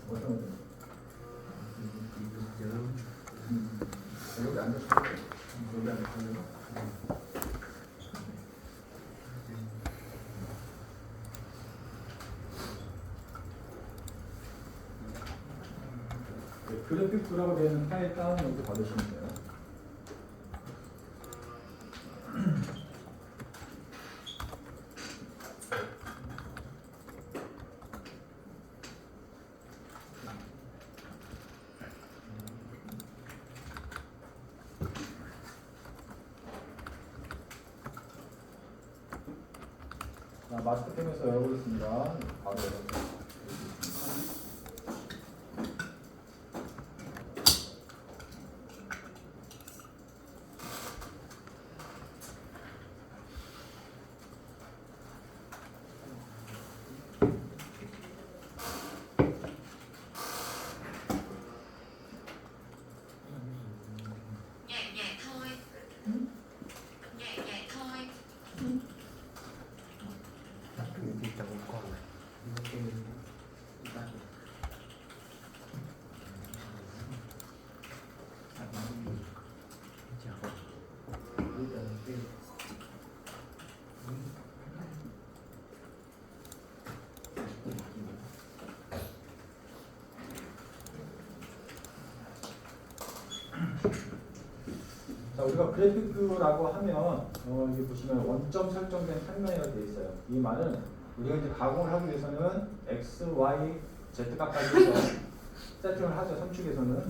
어떤 거? 여기 앉으시면 여기 앉으시면 그래픽 뷰라고 되는 파일 다운로드 받으시면 돼요. 자, 마스크팩에서 열어보겠습니다. 바로 열어보겠습니다. 자, 우리가 그래픽 뷰라고 하면 여기 보시면 원점 설정된 평면이라고 되어 있어요. 이 말은 우리가 이제 가공을 하기 위해서는 X, Y, Z 값까지 해서 세팅을 하죠. 선축에서는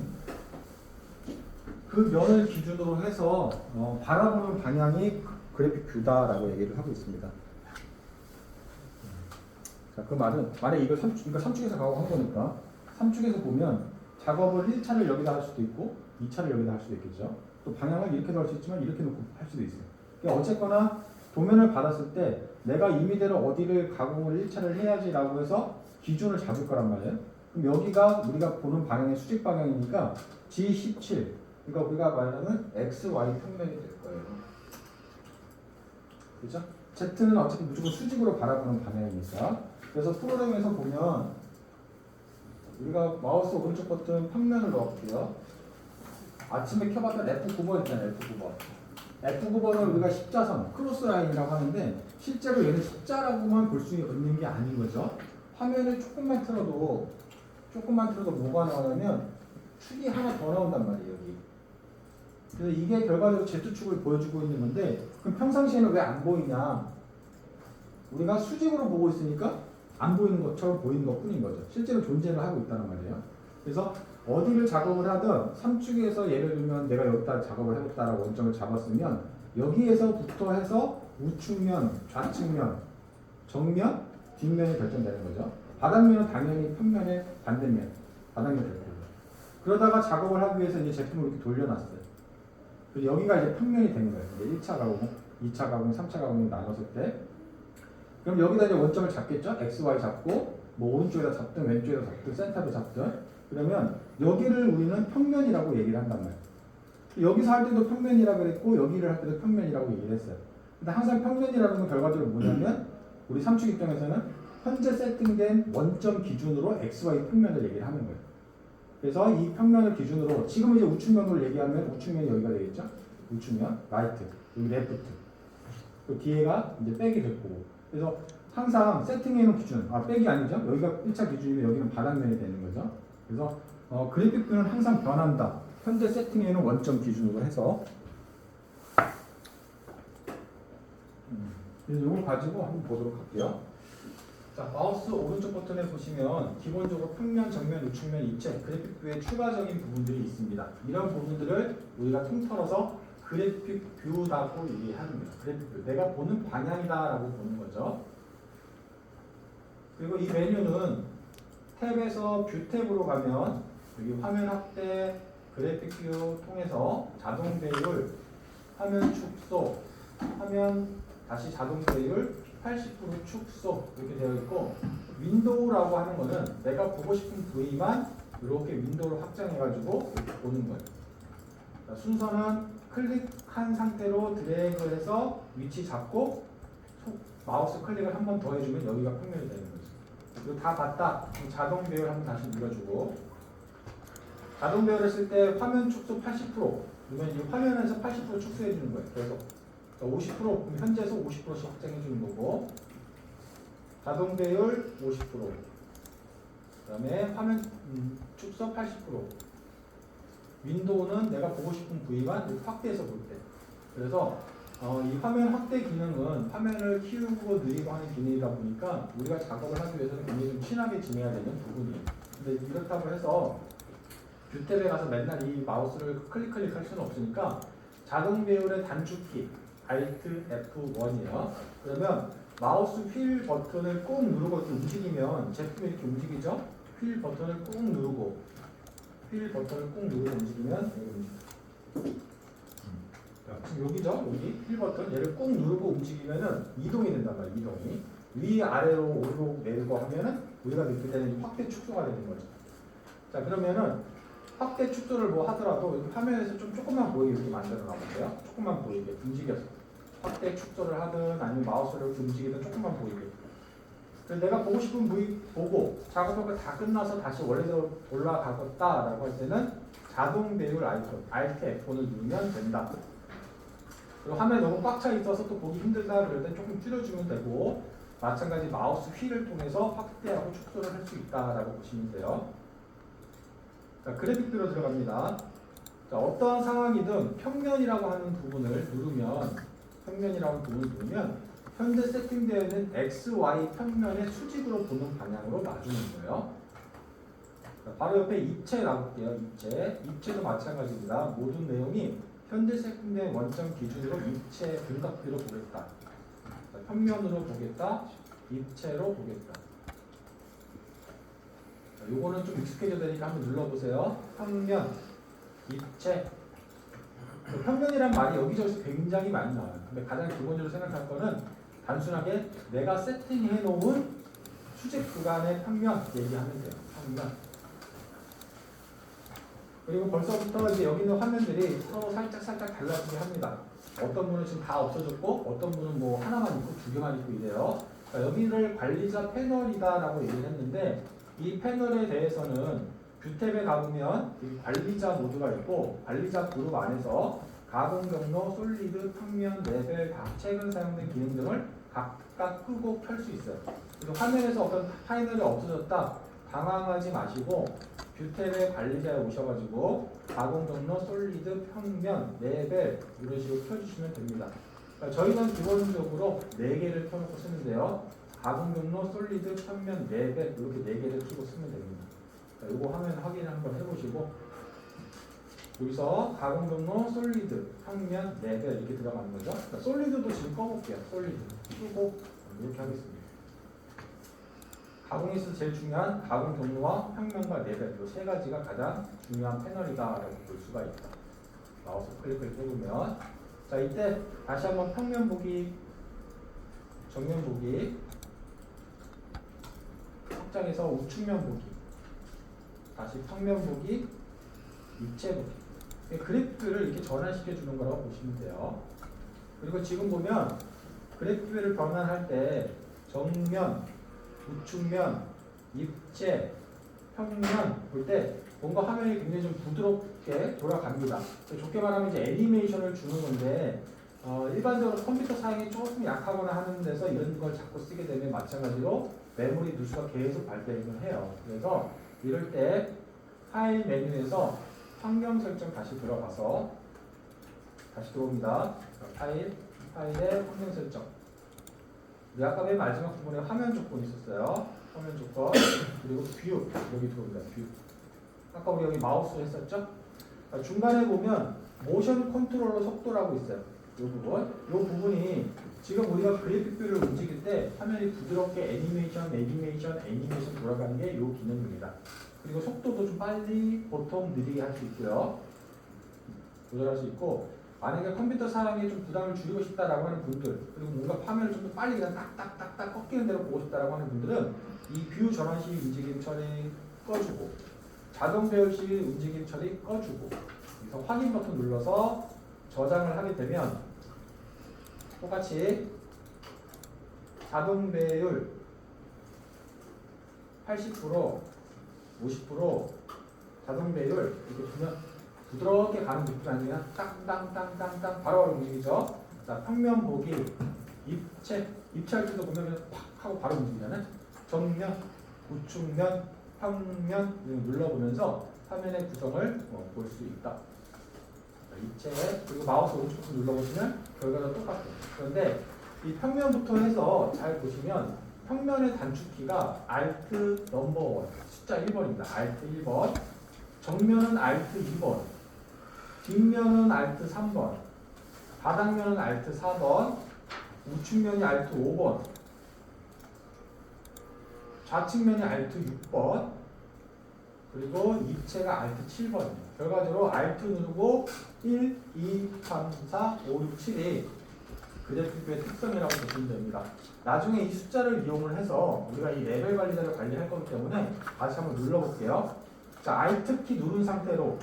그 면을 기준으로 해서 바라보는 방향이 그래픽 뷰다라고 얘기를 하고 있습니다. 자, 그 말은 만약 이걸 그러니까 3축에서 가공한 거니까 3축에서 보면 작업을 1차를 여기다 할 수도 있고 2차를 여기다 할 수도 있겠죠. 또 방향을 이렇게도 할 수 있지만 이렇게 놓고 할 수도 있어요. 그러니까 어쨌거나 도면을 받았을 때 내가 임의대로 어디를 가공을 1차를 해야지라고 해서 기준을 잡을 거란 말이에요. 그럼 여기가 우리가 보는 방향의 수직 방향이니까 G17 그러니까 우리가 말하는 XY 평면이 될 거예요. 그죠? Z는 어차피 무조건 수직으로 바라보는 방향이니까 그래서 프로그램에서 보면 우리가 마우스 오른쪽 버튼 평면을 넣을게요. 아침에 켜봤던 F9번 있잖아요. F9번은 우리가 십자선, 크로스라인이라고 하는데 실제로 얘는 십자라고만 볼 수 있는 게 아닌 거죠. 화면을 조금만 틀어도 뭐가 나오냐면 축이 하나 더 나온단 말이에요. 여기. 그래서 이게 결과적으로 Z축을 보여주고 있는 건데 그럼 평상시에는 왜 안 보이냐? 우리가 수직으로 보고 있으니까 안 보이는 것처럼 보이는 것 뿐인 거죠. 실제로 존재를 하고 있다는 말이에요. 그래서 어디를 작업을 하든 3축에서 예를 들면 내가 여기다 작업을 해봤다라고 원점을 잡았으면 여기에서부터 해서 우측면, 좌측면, 정면, 뒷면이 결정되는 거죠. 바닥면은 당연히 평면의 반대면, 바닥면 될 거고요. 그러다가 작업을 하기 위해서 이제 제품을 이렇게 돌려놨어요. 그래서 여기가 이제 평면이 되는 거예요. 이제 1차 가공, 2차 가공, 3차 가공이 나눴을 때 그럼 여기다 이제 원점을 잡겠죠? X, Y 잡고 뭐 오른쪽에다 잡든 왼쪽에다 잡든 센터도 잡든 그러면 여기를 우리는 평면이라고 얘기를 한단 말이에요. 여기서 할 때도 평면이라고 그랬고 여기를 할 때도 평면이라고 얘기를 했어요. 근데 항상 평면이라는 건 결과적으로 뭐냐면 우리 3축 입장에서는 현재 세팅된 원점 기준으로 XY 평면을 얘기를 하는 거예요. 그래서 이 평면을 기준으로 지금 이제 우측면으로 얘기하면 우측면이 여기가 되겠죠? 우측면, 라이트, 여기 레프트. 그 뒤에가 이제 백이 될 거고. 그래서 항상 세팅해놓은 기준, 백이 아니죠? 여기가 1차 기준이면 여기는 바닥면이 되는 거죠. 그래서 그래픽뷰는 항상 변한다. 현재 세팅해놓은 원점 기준으로 해서 이걸 가지고 한번 보도록 할게요. 자, 마우스 오른쪽 버튼에 보시면 기본적으로 평면, 정면, 우측면, 입체, 그래픽뷰의 추가적인 부분들이 있습니다. 이런 부분들을 우리가 통틀어서 그래픽뷰라고 얘기하는 거예요. 그래픽뷰. 내가 보는 방향이다라고 보는 거죠. 그리고 이 메뉴는 탭에서 뷰 탭으로 가면 여기 화면 확대, 그래픽뷰 통해서 자동 배율, 화면 축소, 화면 다시 자동 배율, 80% 축소 이렇게 되어 있고 윈도우라고 하는 거는 내가 보고 싶은 부위만 이렇게 윈도우를 확장해가지고 이렇게 보는 거예요. 자, 순서는 클릭한 상태로 드래그해서 위치 잡고 마우스 클릭을 한 번 더 해주면 여기가 평면이 되는 거죠. 이거 다 봤다. 그럼 자동 배열 한번 다시 눌러주고 자동 배열을 쓸 때 화면 축소 80% 그러면 이 화면에서 80% 축소해 주는 거예요. 그래서 50% 그럼 현재에서 50%씩 확장해 주는 거고 자동 배열 50% 그다음에 화면 축소 80% 윈도우는 내가 보고 싶은 부위만 이렇게 확대해서 볼 때. 그래서 이 화면 확대 기능은 화면을 키우고 느리고 하는 기능이다 보니까 우리가 작업을 하기 위해서는 굉장히 좀 친하게 지내야 되는 부분이에요. 근데 이렇다고 해서 뷰탭에 가서 맨날 이 마우스를 클릭할 수는 없으니까 자동 배열의 단축키 Alt F1이에요. 그러면 마우스 휠 버튼을 꾹 누르고 이렇게 움직이면 제품이 이렇게 움직이죠? 휠 버튼을 꾹 누르고 움직이면 지금 여기죠? 여기 휠 버튼 얘를 꾹 누르고 움직이면은 이동이 된단 말이에요. 이동이 위아래로 오르고 내리고 하면은 우리가 느낄 때는 확대 축소가 되는 거죠. 자 그러면은 확대 축소를 뭐 하더라도 이렇게 화면에서 좀 조금만 보이게 이렇게 만들어 놔볼게요. 조금만 보이게 움직여서 확대 축소를 하든 아니면 마우스를 이렇게 움직이든 조금만 보이게. 그래서 내가 보고 싶은 부위 보고 작업하고 다 끝나서 다시 원래대로 올라가겠다라고 할 때는 자동 배열 아이콘 Alt F1을 누르면 된다. 그리고 화면에 너무 꽉 차 있어서 또 보기 힘들다 그럴 땐 조금 줄여주면 되고 마찬가지 마우스 휠을 통해서 확대하고 축소를 할 수 있다라고 보시면 돼요. 자, 그래픽뷰로 들어갑니다. 자, 어떠한 상황이든 평면이라고 하는 부분을 누르면 현재 세팅되어 있는 XY 평면의 수직으로 보는 방향으로 놔주는 거예요. 자, 바로 옆에 입체 놔볼게요. 입체도 마찬가지입니다. 모든 내용이 현재 세팅된 원점 기준으로 입체 분각비로 보겠다. 자, 평면으로 보겠다. 입체로 보겠다. 자, 요거는 좀 익숙해져야 되니까 한번 눌러보세요. 평면, 입체. 평면이란 말이 여기저기서 굉장히 많이 나와요. 근데 가장 기본적으로 생각할 거는 단순하게 내가 세팅해 놓은 수직 구간의 평면 얘기하면 돼요. 평면. 그리고 벌써부터 이제 여기 있는 화면들이 서로 살짝 달라지게 합니다. 어떤 분은 지금 다 없어졌고 어떤 분은 뭐 하나만 있고 두 개만 있고 이래요. 자, 여기를 관리자 패널이다라고 얘기를 했는데 이 패널에 대해서는 뷰탭에 가보면 이 관리자 모드가 있고 관리자 그룹 안에서 가공 경로, 솔리드, 평면, 레벨, 각 최근 사용된 기능 등을 각각 끄고 켤 수 있어요. 그래서 화면에서 어떤 파일이 없어졌다 당황하지 마시고 뷰탭의 관리자에 오셔가지고 가공 경로, 솔리드, 평면, 레벨 이런 식으로 켜주시면 됩니다. 그러니까 저희는 기본적으로 4개를 켜놓고 쓰는데요. 가공 경로, 솔리드, 평면, 레벨 이렇게 4개를 켜고 쓰면 됩니다. 자, 이거 화면 확인 한번 해보시고 여기서 가공 경로, 솔리드, 평면, 레벨 이렇게 들어가는 거죠. 자, 솔리드도 지금 꺼볼게요. 솔리드 끄고 이렇게 하겠습니다. 가공에서 제일 중요한 가공 경로와 평면과 레벨 이 3가지가 가장 중요한 패널이다라고 볼 수가 있다. 마우스 클릭을 해보면 자 이때 다시 한번 평면 보기, 정면 보기, 확장해서 우측면 보기, 다시 평면 보기, 입체 보기. 그래프를 이렇게 전환시켜 주는 거라고 보시면 돼요. 그리고 지금 보면 그래프를 변환할 때 정면, 우측면, 입체, 평면 볼 때 뭔가 화면이 굉장히 좀 부드럽게 돌아갑니다. 좋게 말하면 이제 애니메이션을 주는 건데 일반적으로 컴퓨터 사양이 조금 약하거나 하는 데서 이런 걸 자꾸 쓰게 되면 마찬가지로 메모리 누수가 계속 발생을 해요. 그래서 이럴 때 파일 메뉴에서 환경 설정 다시 들어가서 다시 들어옵니다. 파일에 환경 설정. 아까 맨 마지막 부분에 화면 조건이 있었어요. 화면 조건 그리고 뷰 여기 들어옵니다. 뷰. 아까 우리 여기 마우스 했었죠? 중간에 보면 모션 컨트롤러 속도라고 있어요. 이 부분. 이 부분이 지금 우리가 그래픽 뷰를 움직일 때 화면이 부드럽게 애니메이션 돌아가는 게 이 기능입니다. 그리고 속도도 좀 빨리 보통 느리게 할 수 있고요. 조절할 수 있고 만약에 컴퓨터 사양에 좀 부담을 줄이고 싶다라고 하는 분들 그리고 뭔가 화면을 좀 더 빨리 그냥 딱딱딱딱 꺾이는 대로 보고 싶다라고 하는 분들은 이 뷰 전환 시 움직임 처리 꺼주고 자동 배열 시 움직임 처리 꺼주고 그래서 확인 버튼 눌러서 저장을 하게 되면 똑같이 자동 배열 80%, 50% 자동 배율 이렇게 두면 부드럽게 가는 느낌이 아니라 땅땅땅땅땅 바로 움직이죠. 자, 평면 보기 입체할 때도 보면 그냥 팍 하고 바로 움직이잖아요. 정면, 우측면, 평면 눌러보면서 화면의 구성을 볼 수 있다. 자, 입체 그리고 마우스 오른쪽 버튼 눌러보시면 결과가 똑같아요. 그런데 이 평면부터 해서 잘 보시면 평면의 단축키가 Alt 넘버 1 숫자 1번입니다. Alt 1번 정면은 Alt 2번 뒷면은 Alt 3번 바닥면은 Alt 4번 우측면이 Alt 5번 좌측면이 Alt 6번 그리고 입체가 Alt 7번이에요. 결과적으로 Alt 누르고 1, 2, 3, 4, 5, 6, 7이 그래픽의 특성이라고 보시면 됩니다. 나중에 이 숫자를 이용을 해서 우리가 이 레벨 관리자를 관리할 거기 때문에 다시 한번 눌러볼게요. 자, Alt 키 누른 상태로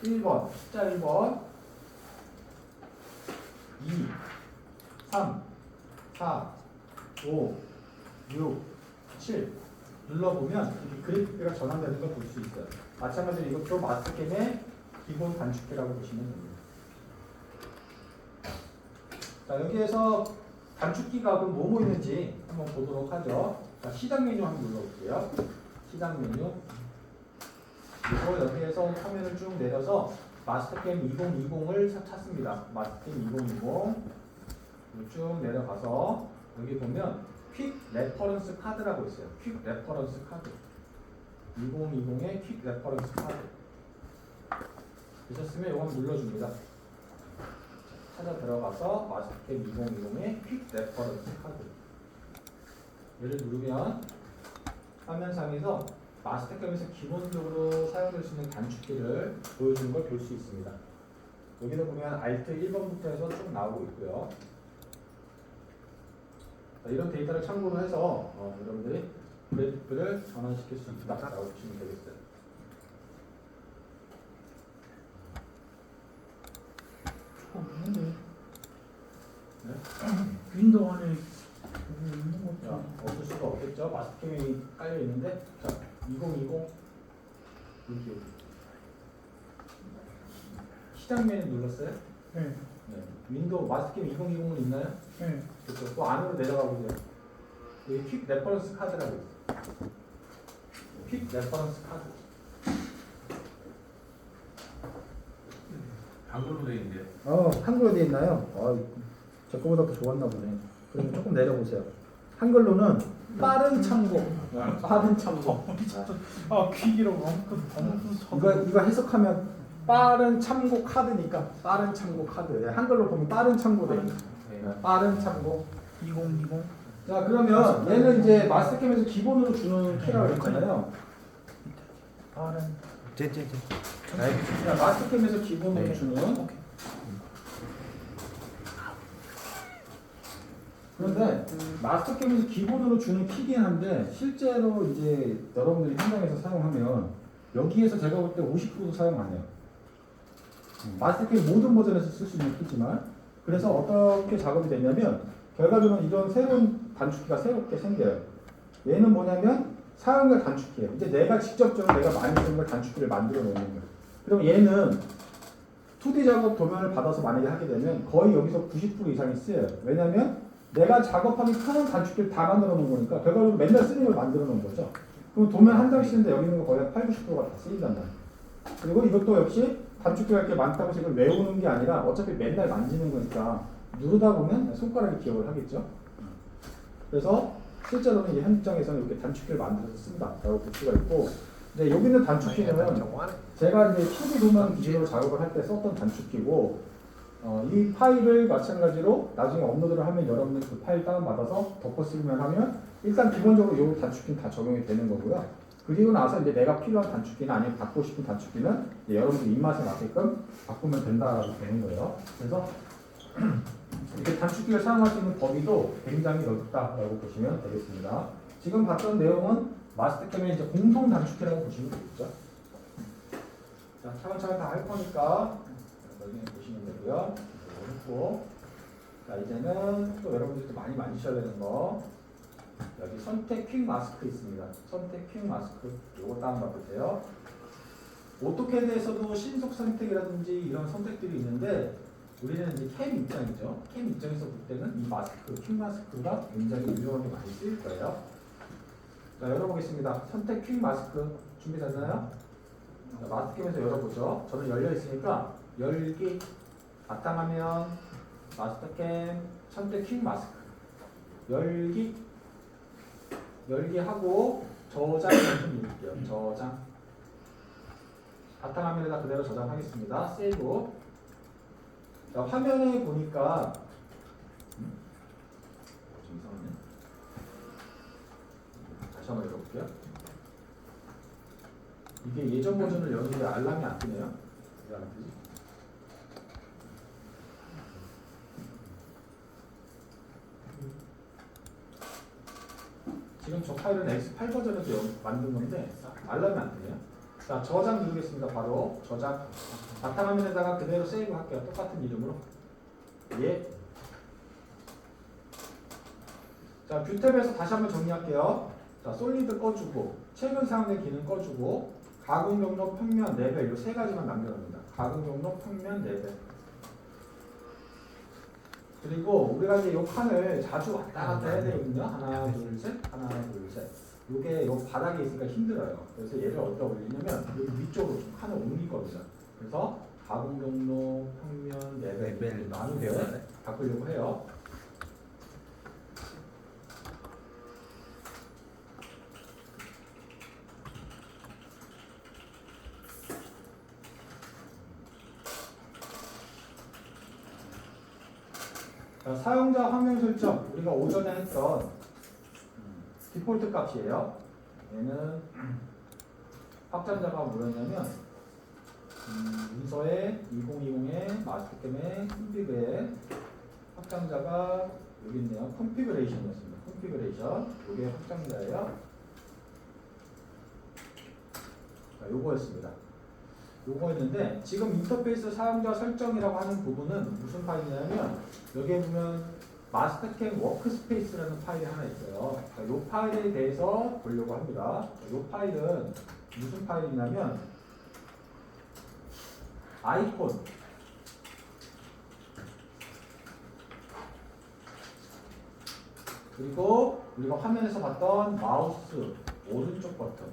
1번, 숫자 1번 2, 3, 4, 5, 6, 7 눌러보면 이 그래픽가 전환되는 걸 볼 수 있어요. 마찬가지로 이것도 마스터캠의 기본 단축키라고 보시면 됩니다. 자, 여기에서 단축키가 그럼 뭐뭐 있는지 한번 보도록 하죠. 자, 시작 메뉴 한번 눌러볼게요. 시작 메뉴. 그리고 여기에서 화면을 쭉 내려서 마스터캠 2020을 찾습니다. 마스터캠 2020. 쭉 내려가서 여기 보면 퀵 레퍼런스 카드라고 있어요. 퀵 레퍼런스 카드. 2020의 퀵 레퍼런스 카드. 되셨으면 이거 한번 눌러줍니다. 찾아 들어가서 마스터캠 2020의 퀵 레퍼런스 카드. 얘를 누르면 화면상에서 마스터캠에서 기본적으로 사용될 수 있는 단축키를 보여주는 걸 볼 수 있습니다. 여기도 보면 Alt 1번부터 해서 쭉 나오고 있고요. 자, 이런 데이터를 참고로 해서 여러분들이 그래픽을 전환시킬 수 있다라고 보시면 되겠어요. 없는데 네? 윈도우 안에 있는 것도 없을 수가 없겠죠. 마스터캠이 깔려 있는데, 자, 2020 여기 시작 메뉴 눌렀어요? 네. 네. 윈도우 마스터캠 2020은 있나요? 네. 그렇죠. 또 안으로 내려가 보세요. 여기 퀵 레퍼런스 카드라고 있어요. 퀵 레퍼런스 카드. 한글로 돼 있는데. 한글로 되어 있나요? 제 거보다 더 좋았나 보네. 그러면 조금 내려보세요. 한글로는 빠른 참고. 빠른 참고. 퀵이라고 아무것도 이거 해석하면 빠른 참고 카드니까 빠른 참고 카드. 네, 한글로 보면 빠른 참고 돼 있네. 네, 빠른 참고. 2020 자, 그러면 얘는 이제 마스터캠에서 기본으로 주는 키라고 했잖아요. 빠른 자, 마스터캠에서 기본으로 주는. 그런데 마스터캠에서 기본으로 주는 키긴 한데 실제로 이제 여러분들이 현장에서 사용하면 여기에서 제가 볼 때 50%도 사용 안 해요. 마스터캠 모든 버전에서 쓸 수 있는 키지만 그래서 어떻게 작업이 되냐면 결과적으로 이런 새로운 단축키가 새롭게 생겨요. 얘는 뭐냐면 사용자 단축키예요. 이제 내가 직접적으로 내가 많이 쓰는 걸 단축키를 만들어 놓는 거예요. 그럼 얘는 2D 작업 도면을 받아서 만약에 하게 되면 거의 여기서 90% 이상이 쓰여요. 왜냐면 내가 작업하기 편한 단축키를 다 만들어 놓은 거니까 결과적으로 맨날 쓰는 걸 만들어 놓은 거죠. 그럼 도면 한 장 쓰는데 여기 있는 거 거의 80~90%가 다 쓰인단 말이에요. 그리고 이것도 역시 단축키가 이렇게 많다고 해서 이걸 외우는 게 아니라 어차피 맨날 만지는 거니까 누르다 보면 손가락이 기억을 하겠죠. 그래서 실제로는 이 현장에서는 이렇게 단축키를 만들어서 쓴다라고 볼 수가 있고, 근데 여기 있는 단축키는 제가 이제 2D 도면 기준으로 작업을 할 때 썼던 단축키고, 이 파일을 마찬가지로 나중에 업로드를 하면 여러분들 그 파일 다운받아서 덮어 쓰기만 하면 일단 기본적으로 이 단축키는 다 적용이 되는 거고요. 그리고 나서 이제 내가 필요한 단축키나 아니면 받고 싶은 단축키는 여러분들 입맛에 맞게끔 바꾸면 된다라고 되는 거예요. 그래서 이렇게 단축키를 사용할 수 있는 범위도 굉장히 넓다라고 보시면 되겠습니다. 지금 봤던 내용은 마스터캠의 이제 공통 단축키라고 보시면 되겠죠. 자, 차근차근 다 할 거니까 나중에 보시면 되고요. 했고, 자, 이제는 또 여러분들이 또 많이 만지셔야 되는 거. 여기 선택 퀵 마스크 있습니다. 선택 퀵 마스크 요거 다운받으세요. 오토캐드에서도 신속 선택이라든지 이런 선택들이 있는데 우리는 이제 캠 입장이죠. 캠 입장에서 볼 때는 이 마스크, 퀵 마스크가 굉장히 유용하게 많이 쓰일 거예요. 자, 열어보겠습니다. 선택 퀵 마스크 준비됐나요? 자, 마스크캠에서 열어보죠. 저는 열려 있으니까 열기 바탕화면 마스터캠 선택 퀵 마스크 열기 하고 저장 버튼 누를게요. 저장 바탕화면에다 그대로 저장하겠습니다. 세이브. 자, 화면에 보니까 좀 이상하네. 다시 한번 열어볼게요. 이게 예전 버전을 여는데 알람이 안 뜨네요. 왜 안 뜨지? 지금 저 파일은 X8 버전에서 만든 건데 알람이 안 뜨네요. 자, 저장 누르겠습니다. 바로 저장. 바탕화면에다가 그대로 세이브 할게요. 똑같은 이름으로. 예. 자, 뷰 탭에서 다시 한번 정리할게요. 자, 솔리드 꺼주고, 최근 사용된 기능 꺼주고, 가공 경로, 평면, 레벨 이 세 가지만 남겨놓습니다. 가공 경로, 평면, 레벨. 그리고 우리가 이제 이 칸을 자주 왔다 갔다 해야 되거든요. 하나, 둘, 셋, 하나, 둘, 셋. 요게 요 바닥에 있으니까 힘들어요. 그래서 얘를 어디다 올리냐면 여기 위쪽으로 좀 칸을 옮길 겁니다. 그래서 가공 경로, 평면, 레벨 나누게 바꾸려고 해요. 자, 사용자 화면 설정 우리가 오전에 했던 디폴트 값이에요. 얘는 확장자가 뭐였냐면 문서에 2020의 마스터캠의 컴피그에 확장자가 여기 있네요. 컨피그레이션이었습니다. 컨피그레이션 이게 확장자예요. 자, 요거였습니다. 요거였는데 지금 인터페이스 사용자 설정이라고 하는 부분은 무슨 파일이냐면 여기에 보면 마스터캠 워크스페이스라는 파일이 하나 있어요. 자, 이 파일에 대해서 보려고 합니다. 이 파일은 무슨 파일이냐면 아이콘 그리고 우리가 화면에서 봤던 마우스 오른쪽 버튼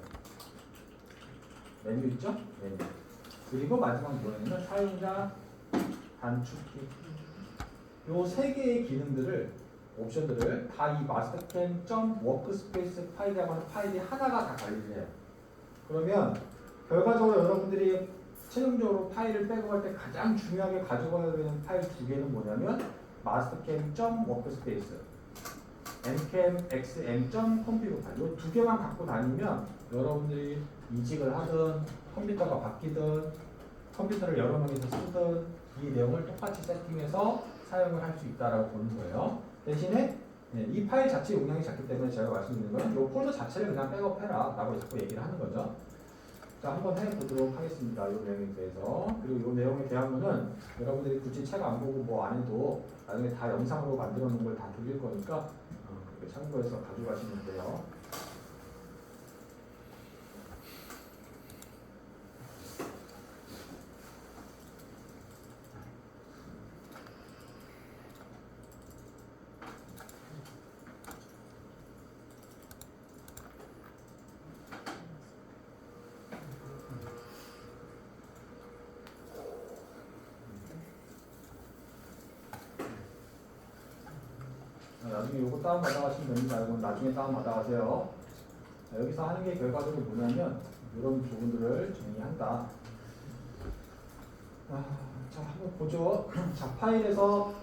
메뉴 있죠? 메뉴 그리고 마지막 뭐냐면 사용자 단축키 요 세 개의 기능들을 옵션들을 다 이 마스터캠 .워크스페이스 파일이라고 하는 파일이 하나가 다 관리를 해요. 그러면 결과적으로 여러분들이 최종적으로 파일을 백업할 때 가장 중요하게 가져가야 되는 파일 두 개는 뭐냐면 마스터캠 .워크스페이스 mcam xm.config 파일 이 두 개만 갖고 다니면 여러분들이 이직을 하든 컴퓨터가 바뀌든 컴퓨터를 여러 명이서 쓰든 이 내용을 똑같이 세팅해서 사용을 할 수 있다라고 보는 거예요. 대신에 이 파일 자체 용량이 작기 때문에 제가 말씀드리는 건 이 폴더 자체를 그냥 백업해라 라고 자꾸 얘기를 하는 거죠. 자, 한번 해보도록 하겠습니다. 이 내용에 대해서. 그리고 이 내용에 대한 거는 여러분들이 굳이 책 안 보고 뭐 안 해도 나중에 다 영상으로 만들어 놓은 걸 다 드릴 거니까 그렇게 참고해서 가져가시면 돼요. 나중에 이거 다운 받아가시면 됩니다. 이건 나중에 다운 받아가세요. 자, 여기서 하는 게 결과적으로 뭐냐면 이런 부분들을 정리한다. 자, 한번 보죠. 자, 파일에서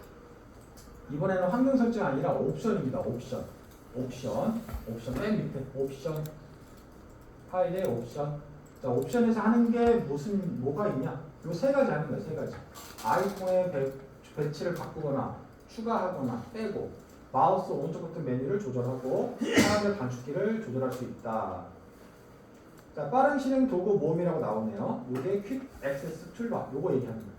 이번에는 환경 설정 아니라 옵션입니다. 옵션 맨 밑에 옵션 파일의 옵션. 자, 옵션에서 하는 게 뭐가 있냐? 요 세 가지 하는 거예요. 세 가지. 아이콘의 배치를 바꾸거나 추가하거나 빼고 마우스 오른쪽 버튼 메뉴를 조절하고 사람의 단축키를 조절할 수 있다. 자, 빠른 실행 도구 모음이라고 나오네요. 이게 퀵 액세스 툴바. 요거 얘기하는 거예요.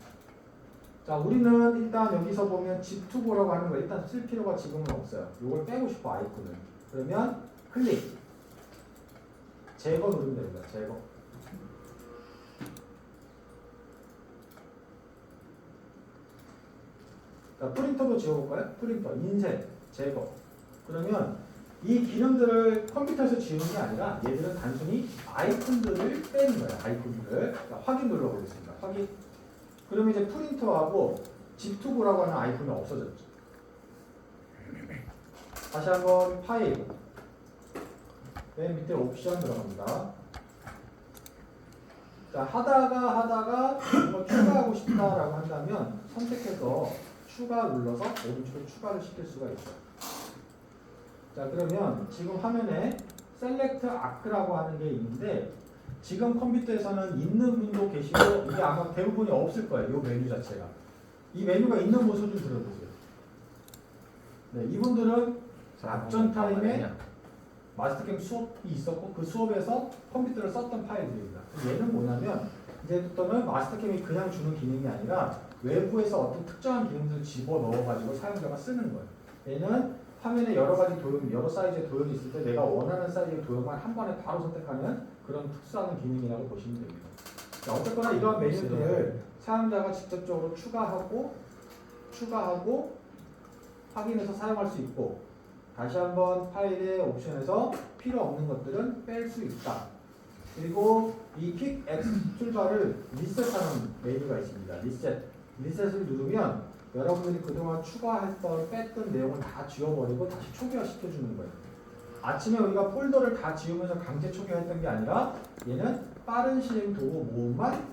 자, 우리는 일단 여기서 보면 G2고라고 하는 거 일단 쓸 필요가 지금은 없어요. 요걸 빼고 싶어 아이콘을. 그러면 클릭. 제거 누르면 됩니다. 제거. 자, 프린터도 지워볼까요? 프린터, 인쇄, 제거. 그러면 이 기능들을 컴퓨터에서 지우는 게 아니라 얘들은 단순히 아이콘들을 빼는 거예요. 아이콘들을. 자, 확인 눌러보겠습니다. 확인. 그러면 이제 프린터하고 집투구라고 하는 아이콘이 없어졌죠. 다시 한번 파일. 맨 밑에 옵션 들어갑니다. 자, 하다가 이거 추가하고 싶다라고 한다면 선택해서 추가 눌러서 오른쪽으로 추가를 시킬 수가 있어요. 자, 그러면 지금 화면에 셀렉트 아크라고 하는 게 있는데 지금 컴퓨터에서는 있는 분도 계시고 이게 아마 대부분이 없을 거예요. 이 메뉴 자체가. 이 메뉴가 있는 모습 좀 들어보세요. 네, 이분들은 앞전 타임에 마스터캠 수업이 있었고 그 수업에서 컴퓨터를 썼던 파일들입니다. 얘는 뭐냐면 이제부터는 마스터캠이 그냥 주는 기능이 아니라 외부에서 어떤 특정한 기능들을 집어넣어가지고 사용자가 쓰는 거예요. 얘는 화면에 여러 가지 도형, 여러 사이즈의 도형이 있을 때 내가 원하는 사이즈의 도형만 한 번에 바로 선택하는 그런 특수한 기능이라고 보시면 됩니다. 자, 어쨌거나 이러한 메뉴들을 사용자가 직접적으로 추가하고 확인해서 사용할 수 있고 다시 한번 파일의 옵션에서 필요 없는 것들은 뺄 수 있다. 그리고 이 퀵 X 툴바를 리셋하는 메뉴가 있습니다. 리셋을 누르면 여러분들이 그동안 추가했던 뺐던 내용을 다 지워버리고 다시 초기화시켜주는 거예요. 아침에 우리가 폴더를 다 지우면서 강제 초기화했던 게 아니라 얘는 빠른 실행 도구 모음만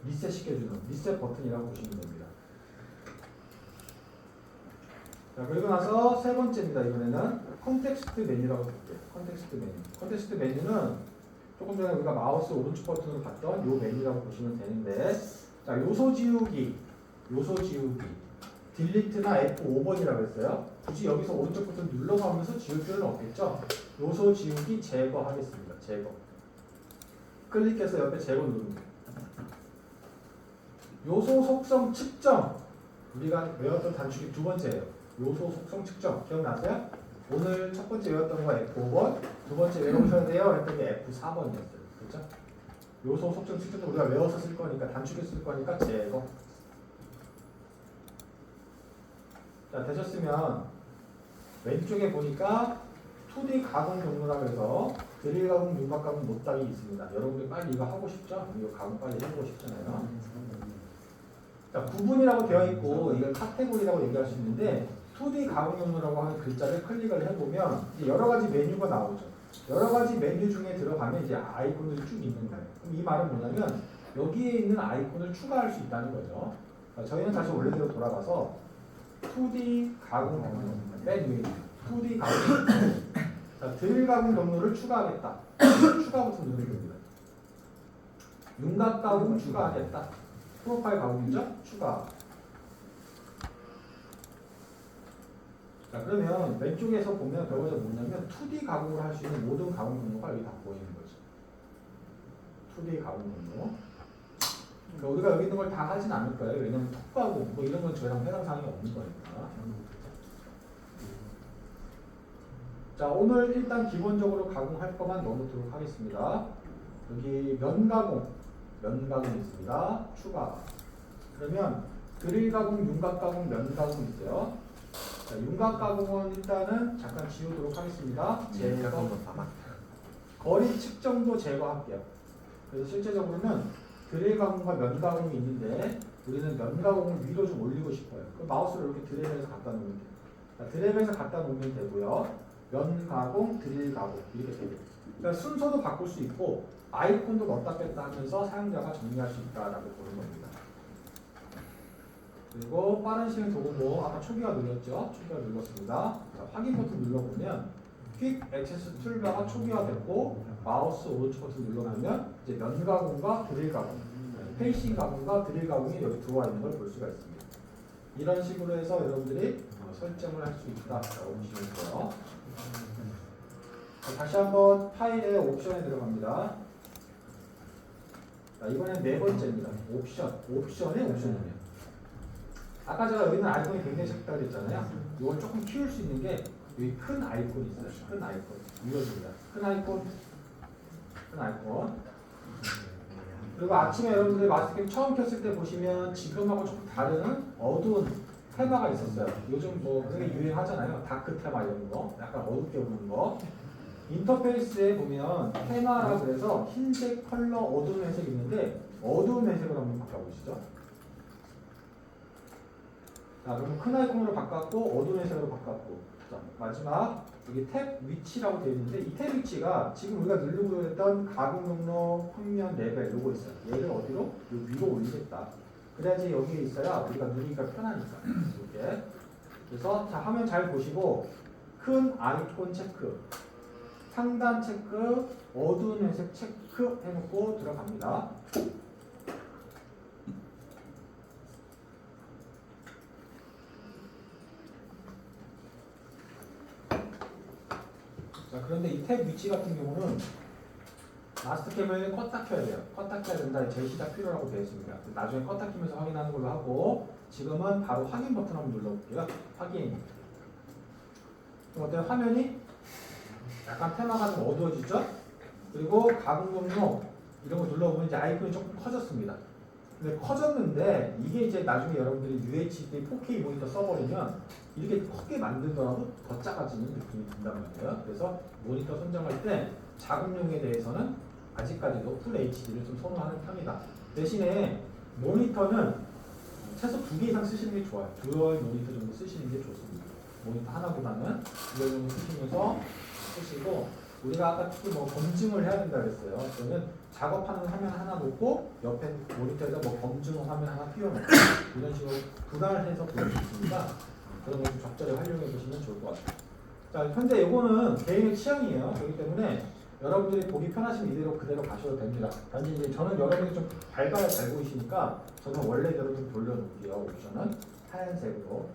리셋시켜주는 리셋 버튼이라고 보시면 됩니다. 자, 그리고 나서 세 번째입니다. 이번에는 컨텍스트 메뉴라고 볼게요. 컨텍스트 메뉴는 조금 전에 우리가 마우스 오른쪽 버튼으로 봤던 이 메뉴라고 보시면 되는데, 자, 요소 지우기, 딜리트나 F5번이라고 했어요. 굳이 여기서 오른쪽 버튼 눌러서 하면서 지울 필요는 없겠죠? 요소 지우기 제거하겠습니다. 제거. 클릭해서 옆에 제거 누릅니다. 요소 속성 측정. 우리가 외웠던 단축이 두 번째예요. 요소 속성 측정. 기억나세요? 오늘 첫 번째 외웠던 거 F5번, 두 번째 외우셔야 돼요 했던 게 F4번이었어요. 그렇죠? 요소 속성 측정도 우리가 외워서 쓸 거니까 단축해 쓸 거니까 제거. 자, 되셨으면 왼쪽에 보니까 2D 가공 경로라고 해서 드릴 가공, 윤곽 가공, 못닥이 있습니다. 여러분들 빨리 이거 하고 싶죠? 이거 가공 빨리 해보고 싶잖아요. 자, 구분이라고 되어 있고 이걸 카테고리라고 얘기할 수 있는데 2D 가공 경로라고 하는 글자를 클릭을 해보면 이제 여러 가지 메뉴가 나오죠. 여러 가지 메뉴 중에 들어가면 이제 아이콘들이 쭉 있는 거예요. 그럼 이 말은 뭐냐면 여기에 있는 아이콘을 추가할 수 있다는 거죠. 자, 저희는 다시 원래대로 돌아가서 2D 가공 경로, 맨 위에 2D 가공 경로. 자, 드릴 가공 경로를 추가하겠다. 추가 버튼 누르면 됩니다. 윤곽 가공 추가하겠다. 프로파일 가공이죠? 추가. 자, 그러면 왼쪽에서 보면 결과가 뭐냐면 2D 가공을 할 수 있는 모든 가공 경로가 여기 다 보이는 거죠. 2D 가공 경로. 그러니까 우리가 여기 있는 걸 다 하진 않을 거예요. 왜냐면 톡 가공 뭐 이런 건 저희랑 해당 사항이 없는 거니까. 자, 오늘 일단 기본적으로 가공할 것만 넣어놓도록 하겠습니다. 여기 면 가공이 있습니다. 추가. 그러면 드릴 가공, 윤곽 가공, 면 가공 있어요. 자, 윤곽 가공은 일단은 잠깐 지우도록 하겠습니다. 제거. 거리 측정도 제거할게요. 그래서 실제적으로는 드릴 가공과 면 가공이 있는데 우리는 면 가공을 위로 좀 올리고 싶어요. 그럼 마우스를 이렇게 드래그해서 갖다 놓으면 돼요. 자, 드래그해서 갖다 놓으면 되고요. 면 가공, 드릴 가공 이렇게 돼요. 그러니까 순서도 바꿀 수 있고 아이콘도 넣었다 뺐다 하면서 사용자가 정리할 수 있다라고 보는 겁니다. 그리고 빠른 실행 도구 아까 초기화 눌렀죠? 초기화 눌렀습니다. 자, 확인 버튼 눌러보면 퀵 액세스 툴바가 초기화됐고 마우스 오른쪽 버튼 눌러보면 이제 면 가공과 드릴 가공, 페이싱 가공과 드릴 가공이 여기 들어와 있는 걸 볼 수가 있습니다. 이런 식으로 해서 여러분들이 설정을 할 수 있다라고 보시면 돼요. 자, 다시 한번 파일의 옵션에 들어갑니다. 자, 이번엔 네 번째입니다. 옵션의 옵션이에요. 아까 제가 여기는 아이콘이 굉장히 작다고 했잖아요. 이걸 조금 키울 수 있는 게 여기 큰 아이콘이 있어요. 큰 아이콘. 이거입니다. 큰 아이콘. 큰 아이콘. 그리고 아침에 여러분들이 마스크캠 처음 켰을 때 보시면 지금하고 조금 다른 어두운 테마가 있었어요. 요즘 뭐 되게 유행하잖아요. 다크 테마 이런 거. 약간 어둡게 보는 거. 인터페이스에 보면 테마라 그래서 흰색, 컬러, 어두운 회색이 있는데 어두운 회색으로 한번 바꿔보시죠. 자, 그럼 큰 아이콘으로 바꿨고 어두운 회색으로 바꿨고 자, 마지막 여기 탭 위치라고 되어 있는데 이 탭 위치가 지금 우리가 누르고 있던 가공 경로, 평면, 레벨 요거 있어요. 얘를 어디로? 요 위로 올리겠다. 그래야지 여기에 있어야 우리가 누르기가 편하니까 이렇게. 그래서 자 화면 잘 보시고 큰 아이콘 체크, 상단 체크, 어두운 회색 체크 해놓고 들어갑니다. 자, 그런데 이 탭 위치 같은 경우는 마스터캠을 껐다 켜야 돼요. 껐다 켜야 된다. 재시작 필요라고 되어 있습니다. 나중에 껐다 키면서 확인하는 걸로 하고 지금은 바로 확인 버튼 한번 눌러볼게요. 확인. 그럼 어때요? 화면이 약간 테마가 좀 어두워지죠? 그리고 가공 경로 이런 거 눌러보면 이제 아이콘이 조금 커졌습니다. 근데 커졌는데 이게 이제 나중에 여러분들이 UHD 4K 모니터 써버리면 이렇게 크게 만들더라도 더 작아지는 느낌이 든단 말이에요. 그래서 모니터 선정할 때 작업용에 대해서는 아직까지도 풀 HD를 좀 선호하는 편이다. 대신에 모니터는 최소 2개 이상 쓰시는 게 좋아요. 듀얼 모니터 정도 쓰시는 게 좋습니다. 모니터 하나보다는 듀얼 정도 쓰시면서 쓰시고 우리가 아까 특히 뭐 검증을 해야 된다 그랬어요. 그러면 작업하는 화면 하나 놓고 옆에 모니터에다 뭐 검증 화면 하나 띄워놓고 이런 식으로 분할을 해서 보여줄 수 있으니까 그런 거 좀 적절히 활용해 보시면 좋을 것 같아요. 자, 현재 이거는 개인의 취향이에요. 그렇기 때문에 여러분들이 보기 편하시면 이대로 그대로 가셔도 됩니다. 단지 이제 저는 여러분이 좀 밝아야 잘 보이시니까 저는 원래대로 좀 돌려놓을게요. 옵션은 하얀색으로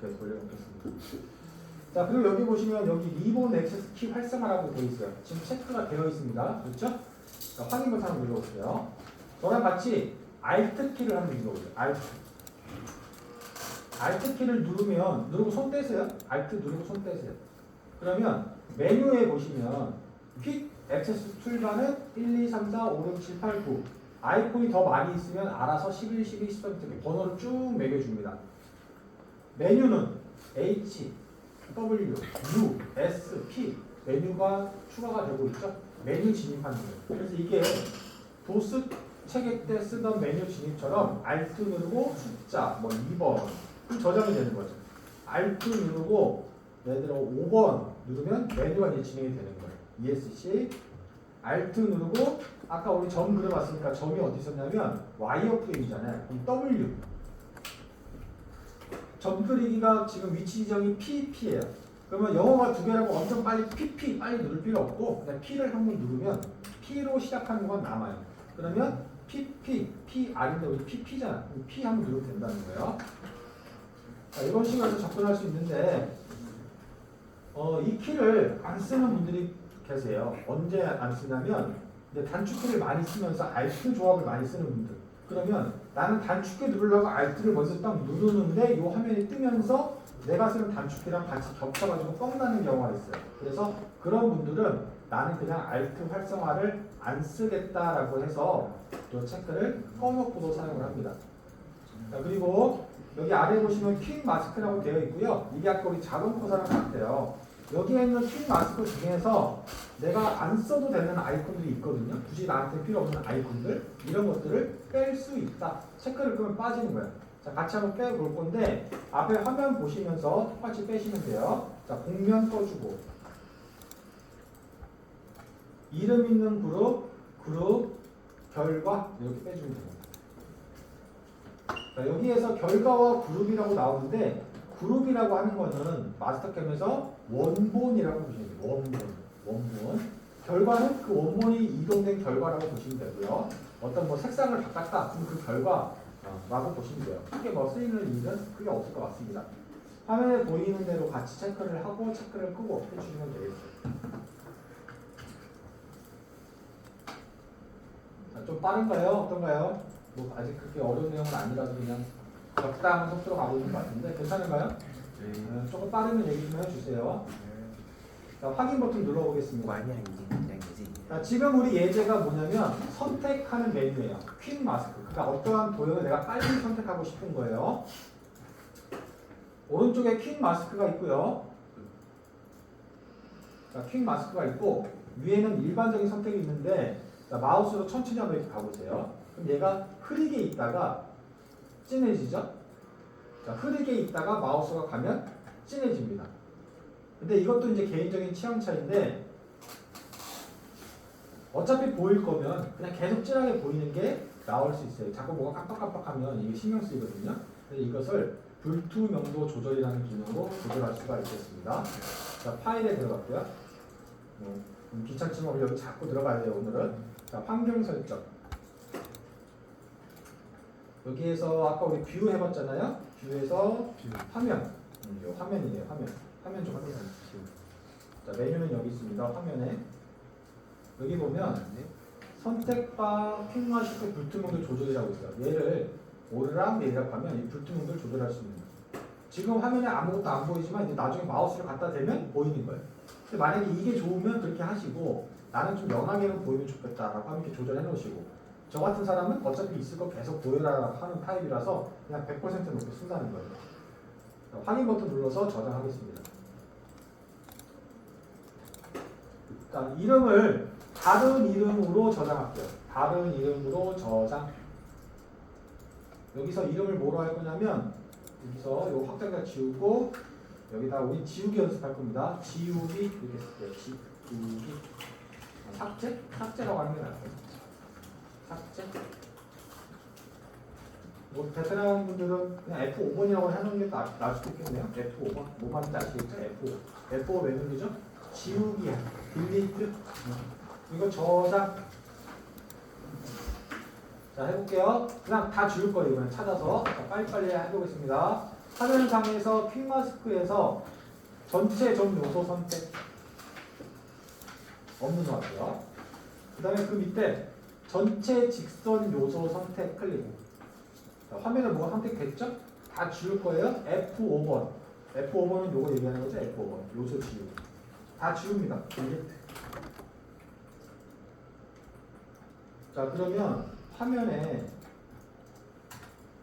이렇게 돌려놓겠습니다. 자, 그리고 여기 보시면 여기 리본 액세스 키 활성화라고 되어 있어요. 지금 체크가 되어 있습니다. 그렇죠? 자, 확인 버튼 한번 눌러보세요. 저랑 같이 Alt 키를 한번 눌러보세요. Alt 키를 누르고 손 떼세요. Alt 누르고 손 떼세요. 그러면 메뉴에 보시면 퀵 액세스 툴바는 1, 2, 3, 4, 5, 6, 7, 8, 9 아이콘이 더 많이 있으면 알아서 11, 12, 13 이렇게 번호를 쭉 매겨줍니다. 메뉴는 H, W, U, S, P 메뉴가 추가가 되고 있죠. 메뉴 진입하는 거예요. 그래서 이게 도스 체계 때 쓰던 메뉴 진입처럼 Alt 누르고 숫자 뭐 2번 저장이 되는 거죠. Alt 누르고 예를 들어 5번 누르면 메뉴가 이제 진행이 되는 거예요. ESC Alt 누르고 아까 우리 점 그려봤으니까 점이 어디 있었냐면 와이어프레임이잖아요. 그럼 W 점 그리기가 지금 위치 지정이 PP예요. 그러면 영어가 두 개라고 엄청 빨리 PP 빨리 누를 필요 없고 그냥 P를 한번 누르면 P로 시작하는 건 남아요. 그러면 PP, P 아닌데 우리 PP잖아. P 한번 누르면 된다는 거예요. 자, 이런 식으로 해서 접근할 수 있는데 이 키를 안 쓰는 분들이 계세요. 언제 안 쓰냐면 단축키를 많이 쓰면서 Alt 조합을 많이 쓰는 분들. 그러면 나는 단축키 누르려고 Alt를 먼저 딱 누르는데 이 화면이 뜨면서 내가 쓰는 단축키랑 같이 겹쳐가지고 뻥나는 경우가 있어요. 그래서 그런 분들은 나는 그냥 Alt 활성화를 안 쓰겠다라고 해서 또 체크를 꺼놓고도 사용을 합니다. 자, 그리고 여기 아래 보시면 퀵 마스크라고 되어 있고요. 이게 아까 우리 자동 커서랑 같아요. 여기에 있는 퀵 마스크 중에서 내가 안 써도 되는 아이콘들이 있거든요. 굳이 나한테 필요 없는 아이콘들 이런 것들을 뺄 수 있다. 체크를 끄면 빠지는 거예요. 자, 같이 한번 빼볼 건데 앞에 화면 보시면서 똑같이 빼시면 돼요. 자, 공면 꺼주고 이름 있는 그룹 결과 이렇게 빼주면 됩니다. 자, 여기에서 결과와 그룹이라고 나오는데 그룹이라고 하는 거는 마스터캠에서 원본이라고 보시면 돼요. 원본. 결과는 그 원본이 이동된 결과라고 보시면 되고요. 어떤 뭐 색상을 바꿨다 그럼 그 결과라고 보시면 돼요. 크게 뭐 쓰이는 일은 크게 없을 것 같습니다. 화면에 보이는 대로 같이 체크를 하고 체크를 끄고 해주시면 되겠어요. 자, 좀 빠른가요? 어떤가요? 뭐 아직 그렇게 어려운 내용은 아니라도 그냥 적당한 속도로 가고 있는 것 같은데 괜찮은가요? 조금 빠르면 얘기 좀 해주세요. 자, 확인 버튼 눌러보겠습니다. 아니야 이제 그냥 이제 자, 지금 우리 예제가 뭐냐면 선택하는 메뉴예요. 퀵 마스크. 그러니까 어떠한 도형을 내가 빨리 선택하고 싶은 거예요. 오른쪽에 퀵 마스크가 있고요. 자, 퀵 마스크가 있고 위에는 일반적인 선택이 있는데 자, 마우스로 천천히 한번 이렇게 가보세요. 그럼 얘가 흐리게 있다가 진해지죠? 자, 흐리게 있다가 마우스가 가면 진해집니다. 근데 이것도 이제 개인적인 취향 차이인데 어차피 보일 거면 그냥 계속 진하게 보이는 게 나올 수 있어요. 자꾸 뭐가 깜빡깜빡하면 이게 신경 쓰이거든요. 그래서 이것을 불투명도 조절이라는 기능으로 조절할 수가 있겠습니다. 자, 파일에 들어갔고요. 귀찮지만 여기 자꾸 들어가야 돼요, 오늘은. 자, 환경 설정. 여기에서 아까 우리 뷰 해봤잖아요. 뷰에서 화면. 이 화면이네요, 화면. 화면 좀 확인해주세요. 자, 메뉴는 여기 있습니다, 화면에. 여기 보면 선택바 퀵마스크 불투명도 조절이라고 있어요. 얘를 오르락 내리락 하면 이 불투명도를 조절할 수 있는 거예요. 지금 화면에 아무것도 안 보이지만 이제 나중에 마우스를 갖다 대면 보이는 거예요. 근데 만약에 이게 좋으면 그렇게 하시고 나는 좀 연하게는 보이면 좋겠다라고 하면 이렇게 조절해 놓으시고 저 같은 사람은 어차피 있을 거 계속 보여라 하는 타입이라서 그냥 100% 놓고 쓴다는 거예요. 자, 확인 버튼 눌러서 저장하겠습니다. 자, 이름을 다른 이름으로 저장할게요. 다른 이름으로 저장. 여기서 이름을 뭐로 할 거냐면 여기서 요 확장자 지우고 여기다 우리 지우기 연습할 겁니다. 지우기 이렇게 쓸게요. 지우기 삭제? 삭제라고 하는 게 나아요. 삭제. 뭐 베테랑 분들은 그냥 F5번이라고 해놓은 게 나을 수도 있겠네요. F5번. 뭐 말인지 아시겠죠? F5. F5 왜 누르죠? 지우기야. 딜리트. 이거 저장. 자, 해볼게요. 그냥 다 지울 거예요. 이번엔 찾아서. 자, 빨리빨리 해보겠습니다. 화면상에서 퀵마스크에서 전체 점 요소 선택. 없는 것 같아요. 그 다음에 그 밑에 전체 직선 요소 선택 클릭. 자, 화면에 뭐가 선택됐죠? 다 지울 거예요. F5번. F5번은 요거 얘기하는 거죠. F5번. 요소 지우기. 다 지웁니다. 딜리트. 자, 그러면 화면에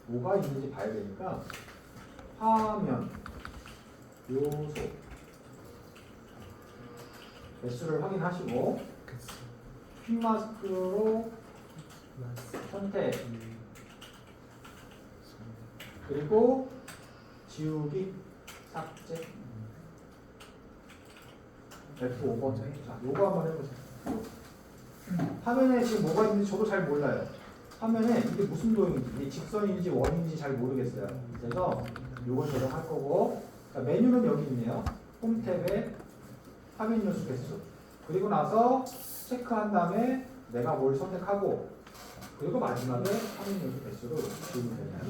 뭐가 있는지 봐야 되니까 화면 요소 개수를 확인하시고 퀵마스크로 선택 그리고 지우기 삭제 F5번. 자, 요거 한번 해보세요. 화면에 지금 뭐가 있는지 저도 잘 몰라요. 화면에 이게 무슨 도형인지, 이게 직선인지 원인지 잘 모르겠어요. 그래서 요걸 조정할 거고, 자, 메뉴는 여기 있네요. 홈 탭에 화면 요소 개수. 그리고 나서 체크한 다음에 내가 뭘 선택하고, 그리고 마지막에 화면 요소 개수를 지우면 되나요?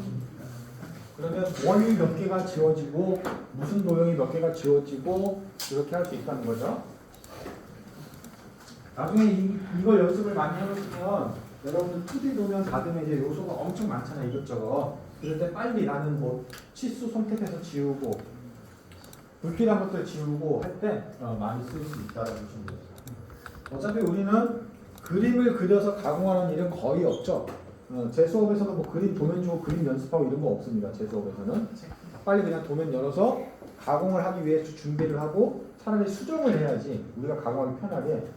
그러면 원이 몇 개가 지워지고 무슨 도형이 몇 개가 지워지고 이렇게 할 수 있다는 거죠. 나중에 이걸 연습을 많이 해보시면 여러분들 2D 도면 받으면 이제 요소가 엄청 많잖아요. 이것저것. 그럴 때 빨리 나는 뭐 치수 선택해서 지우고 불필요한 것들 지우고 할 때 많이 쓸 수 있다라고 보시면 돼요. 어차피 우리는 그림을 그려서 가공하는 일은 거의 없죠. 제 수업에서도 뭐 그림 도면 주고 그림 연습하고 이런 거 없습니다. 제 수업에서는 빨리 그냥 도면 열어서 가공을 하기 위해 준비를 하고 차라리 수정을 해야지 우리가 가공하기 편하게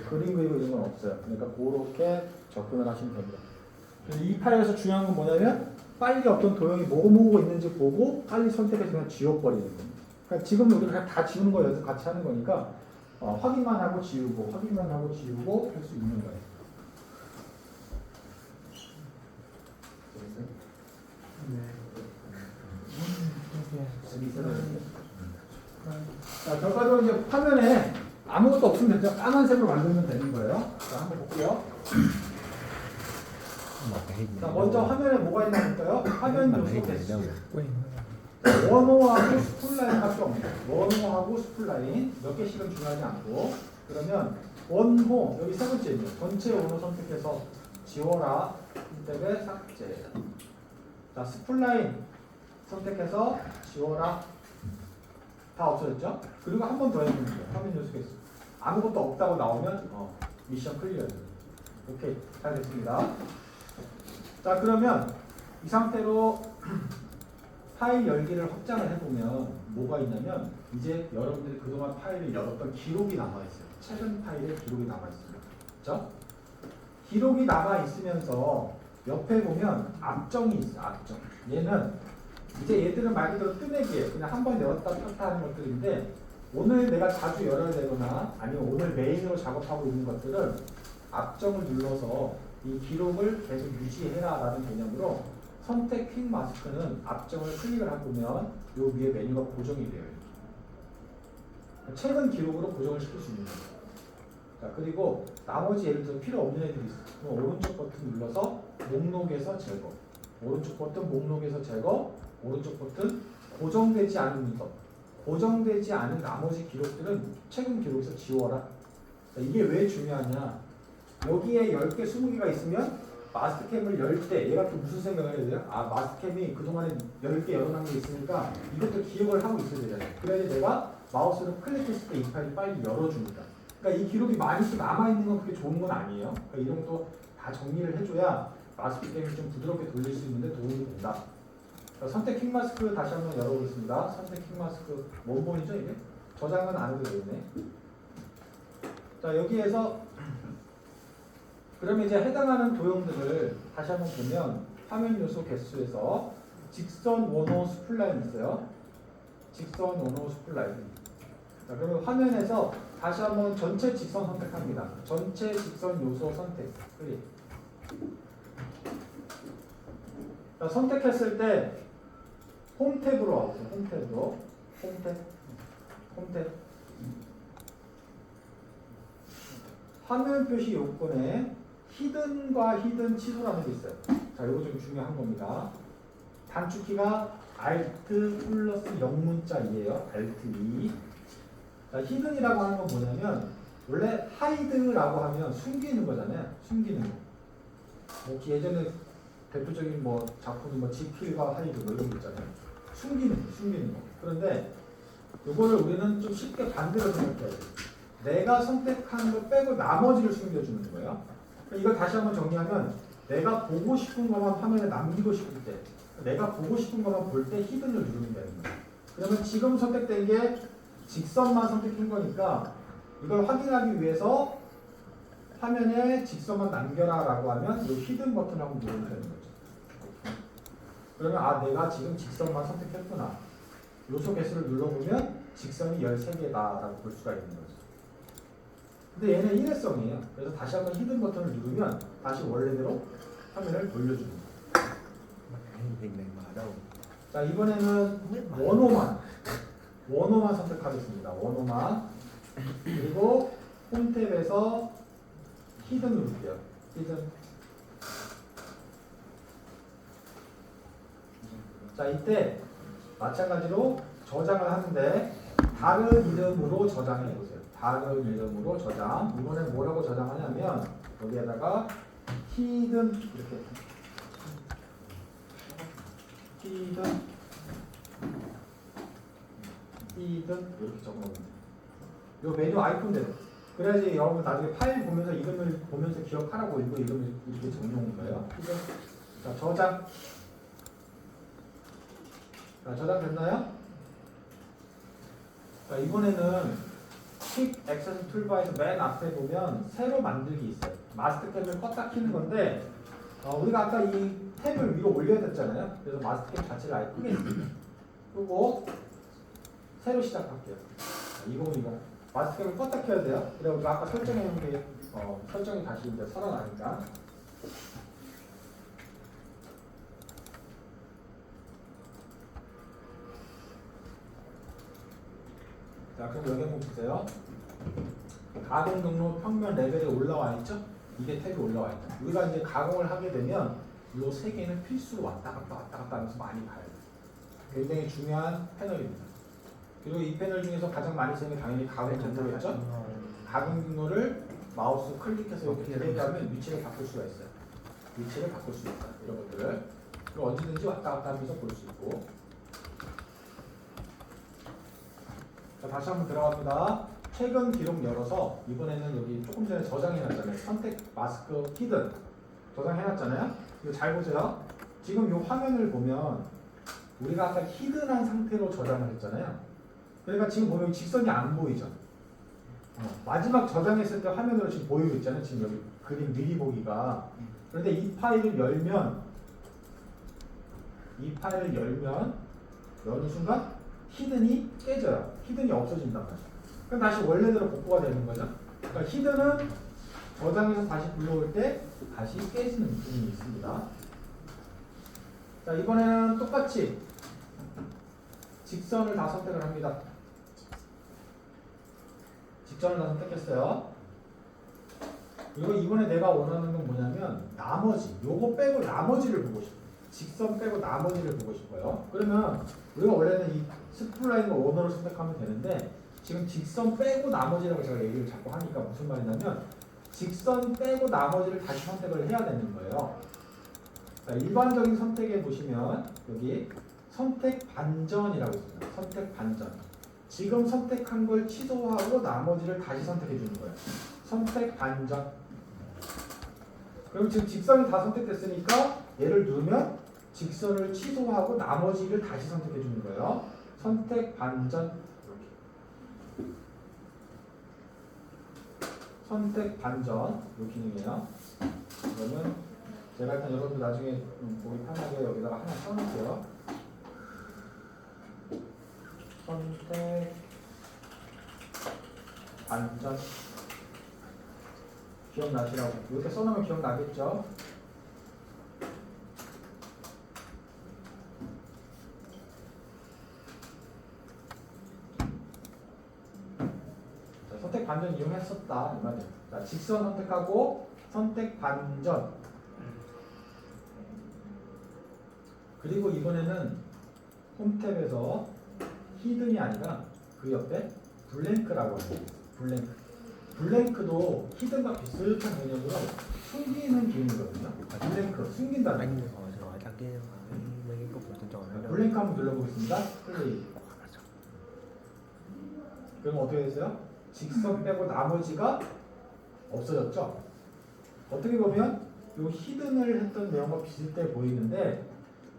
그림 그리고 이런 건 없어요. 그러니까 그렇게 접근을 하시면 됩니다. 그래서 이 파일에서 중요한 건 뭐냐면 빨리 어떤 도형이 뭐가 있는지 보고 빨리 선택해서 그냥 지워버리는 겁니다. 그러니까 지금 우리가 그냥 다 지우는 거 연습 같이 하는 거니까 확인만 하고 지우고 확인만 하고 지우고 할 수 있는 거예요. 자, 결과적으로 이제 화면에 아무것도 없으면 되죠. 까만색으로 만들면 되는 거예요. 자, 한번 볼게요. 자, 먼저 화면에 뭐가 있나 볼까요? 화면 요소 개수. 원호하고 스플라인 할 수 없네요. 원호하고 스플라인 몇 개씩은 중요하지 않고 그러면 원호 여기 세 번째입니다. 전체 원호 선택해서 지워라. 탭에 삭제. 자, 스플라인 선택해서 지워라. 다 없어졌죠? 그리고 한 번 더 해보면 돼요. 화면 요소 개수. 아무것도 없다고 나오면 미션 클리어예요. 오케이, 잘 됐습니다. 자, 그러면 이 상태로 파일 열기를 확장을 해보면 뭐가 있냐면 이제 여러분들이 그동안 파일을 열었던 기록이 남아있어요. 최근 파일에 기록이 남아있습니다. 그렇죠? 기록이 남아있으면서 옆에 보면 압정이 있어요. 압정. 얘는 이제 얘들은 말 그대로 뜨내기예요. 그냥 한 번 열었다 폈다 하는 것들인데 오늘 내가 자주 열어야 되거나 아니면 오늘 메인으로 작업하고 있는 것들은 압정을 눌러서 이 기록을 계속 유지해라 라는 개념으로 선택 퀵 마스크는 압정을 클릭을 해보면 요 위에 메뉴가 고정이 돼요. 최근 기록으로 고정을 시킬 수 있는 거예요. 자, 그리고 나머지 예를 들어 필요 없는 애들이 있어요. 그럼 오른쪽 버튼 눌러서 목록에서 제거. 오른쪽 버튼 목록에서 제거. 오른쪽 버튼 고정되지 않은 문서. 고정되지 않은 나머지 기록들은 최근 기록에서 지워라. 자, 이게 왜 중요하냐. 여기에 10개, 20개가 있으면 마스터캠을 열 때 얘가 또 무슨 생각을 해야 돼요? 아, 마스터캠이 그동안에 10개 열어놓은 게 있으니까 이것도 기억을 하고 있어야 되잖아요. 그래야지 내가 마우스로 클릭했을 때 이 파일이 빨리 열어줍니다. 그러니까 이 기록이 많이 남아있는 건 그렇게 좋은 건 아니에요. 그러니까 이런 것도 다 정리를 해줘야 마스터캠을 좀 부드럽게 돌릴 수 있는데 도움이 된다. 선택 퀵 마스크 다시 한번 열어보겠습니다. 선택 퀵 마스크 원본이죠 이게? 저장은 안 해도 되겠네. 자, 여기에서 그러면 이제 해당하는 도형들을 다시 한번 보면 화면 요소 개수에서 직선 원호 스플라인 있어요. 직선 원호 스플라인. 자, 그러면 화면에서 다시 한번 전체 직선 선택합니다. 전체 직선 요소 선택. 클릭. 자, 선택했을 때 홈 탭으로 와보세요. 홈 탭으로. 홈 탭. 홈 탭. 화면 표시 요건에 히든과 히든 취소라는 게 있어요. 자, 이거 좀 중요한 겁니다. 단축키가 Alt 플러스 영문자 2예요. Alt 2. 자, 히든이라고 하는 건 뭐냐면 원래 하이드라고 하면 숨기는 거잖아요. 숨기는 거. 뭐 예전에 대표적인 뭐 작품이 뭐 지킬과 하이드 뭐 이런 거 있잖아요. 숨기는 거. 그런데 이거를 우리는 좀 쉽게 반대로 생각해야 돼요. 내가 선택한 거 빼고 나머지를 숨겨주는 거예요. 이걸 다시 한번 정리하면 내가 보고 싶은 것만 화면에 남기고 싶을 때 내가 보고 싶은 것만 볼 때 히든을 누르면 되는 거예요. 그러면 지금 선택된 게 직선만 선택한 거니까 이걸 확인하기 위해서 화면에 직선만 남겨라 라고 하면 이 히든 버튼을 한번 누르면 되는 거죠. 그러면 아, 내가 지금 직선만 선택했구나. 요소 개수를 눌러보면 직선이 13개다 라고 볼 수가 있는 거죠. 근데 얘는 일회성이에요. 그래서 다시 한번 히든 버튼을 누르면 다시 원래대로 화면을 돌려줍니다. 자, 이번에는 원호만 선택하겠습니다. 원호만. 그리고 홈 탭에서 히든 누를게요. 히든. 자, 이때 마찬가지로 저장을 하는데 다른 이름으로 저장해 보세요. 다른 이름으로 저장. 이번엔 뭐라고 저장하냐면 여기에다가 히든 이렇게 히든 이렇게 적어놓으면 돼요. 요 메뉴 아이콘대로. 그래야지 여러분 나중에 파일 보면서 이름을 보면서 기억하라고 이거 이름을 이렇게 정리한 거예요. 히든. 자, 저장. 자, 저장 됐나요? 자, 이번에는 퀵 액세스 툴바에서 맨 앞에 보면 새로 만들기 있어요. 마스터 탭을 껐다 키는 건데 우리가 아까 이 탭을 위로 올려야 됐잖아요. 그래서 마스터 탭 자체를 아예 끄겠습니다. 끄고 새로 시작할게요. 2020 마스터 탭을 껐다 켜야 돼요. 그리고 아까 설정해 놓은 게 설정이 다시 이제 살아나니까. 자, 그럼 여기 한번 보세요. 가공 경로 평면 레벨에 올라와 있죠? 이게 탭이 올라와 있죠. 우리가 이제 가공을 하게 되면 이 세 개는 필수로 왔다 갔다 하면서 많이 가야 돼요. 굉장히 중요한 패널입니다. 그리고 이 패널 중에서 가장 많이 쓰는 게 당연히 가공 경로겠죠? 가공 경로를 마우스 클릭해서 이렇게 드래그하면 위치를 바꿀 수가 있어요. 위치를 바꿀 수 있다. 이런 것들을. 그리고 언제든지 왔다 갔다 하면서 볼 수 있고. 자, 다시 한번 들어갑니다. 최근 기록 열어서 이번에는 여기 조금 전에 저장해놨잖아요. 선택 마스크 히든 저장해놨잖아요. 이거 잘 보세요. 지금 이 화면을 보면 우리가 아까 히든한 상태로 저장을 했잖아요. 그러니까 지금 보면 직선이 안 보이죠. 마지막 저장했을 때 화면으로 지금 보이고 있잖아요. 지금 여기 그림 미리 보기가. 그런데 이 파일을 열면 여는 순간 히든이 깨져요. 히든이 없어진단 말이에요. 그럼 다시 원래대로 복구가 되는 거죠. 그러니까 히든은 저장해서 다시 불러올 때 다시 깨지는 부분이 있습니다. 자, 이번에는 똑같이 직선을 다 선택을 합니다. 직선을 다 선택했어요. 그리고 이번에 내가 원하는 건 뭐냐면 나머지, 요거 빼고 나머지를 보고 싶어요. 직선 빼고 나머지를 보고 싶어요. 그러면 우리가 원래는 이 스플라인과 원어를 선택하면 되는데 지금 직선 빼고 나머지라고 제가 얘기를 자꾸 하니까 무슨 말이냐면 직선 빼고 나머지를 다시 선택을 해야 되는 거예요. 자, 일반적인 선택에 보시면 여기 선택 반전이라고 있습니다. 선택 반전. 지금 선택한 걸 취소하고 나머지를 다시 선택해 주는 거예요. 선택 반전. 그럼 지금 직선이 다 선택됐으니까 얘를 누르면 직선을 취소하고 나머지를 다시 선택해 주는 거예요. 선택 반전. 이렇게. 선택 반전 이 기능이에요. 그러면 제가 일단 여러분들 나중에 보기 편하게 여기다가 하나 써놓을게요. 선택 반전 기억나시라고 이렇게 써놓으면 기억나겠죠? 자, 선택 반전 이용했었다 이 말이에요. 자, 직선 선택하고 선택 반전. 그리고 이번에는 홈탭에서 히든이 아니라 그 옆에 블랭크라고 합니다. 블랭크. 블랭크도 히든과 비슷한 개념으로 숨기는 기능이거든요. 블랭크, 숨긴다는 anh 거. hỏi hỏi thằng kia mấy cái cục tôi chọn nó đâu. 블랭크 한번 눌러보겠습니다. 플레이. 그럼 어떻게 됐어요? 직선 빼고 나머지가 없어졌죠? 어떻게 보면 이 히든을 했던 내용과 비슷해 보이는데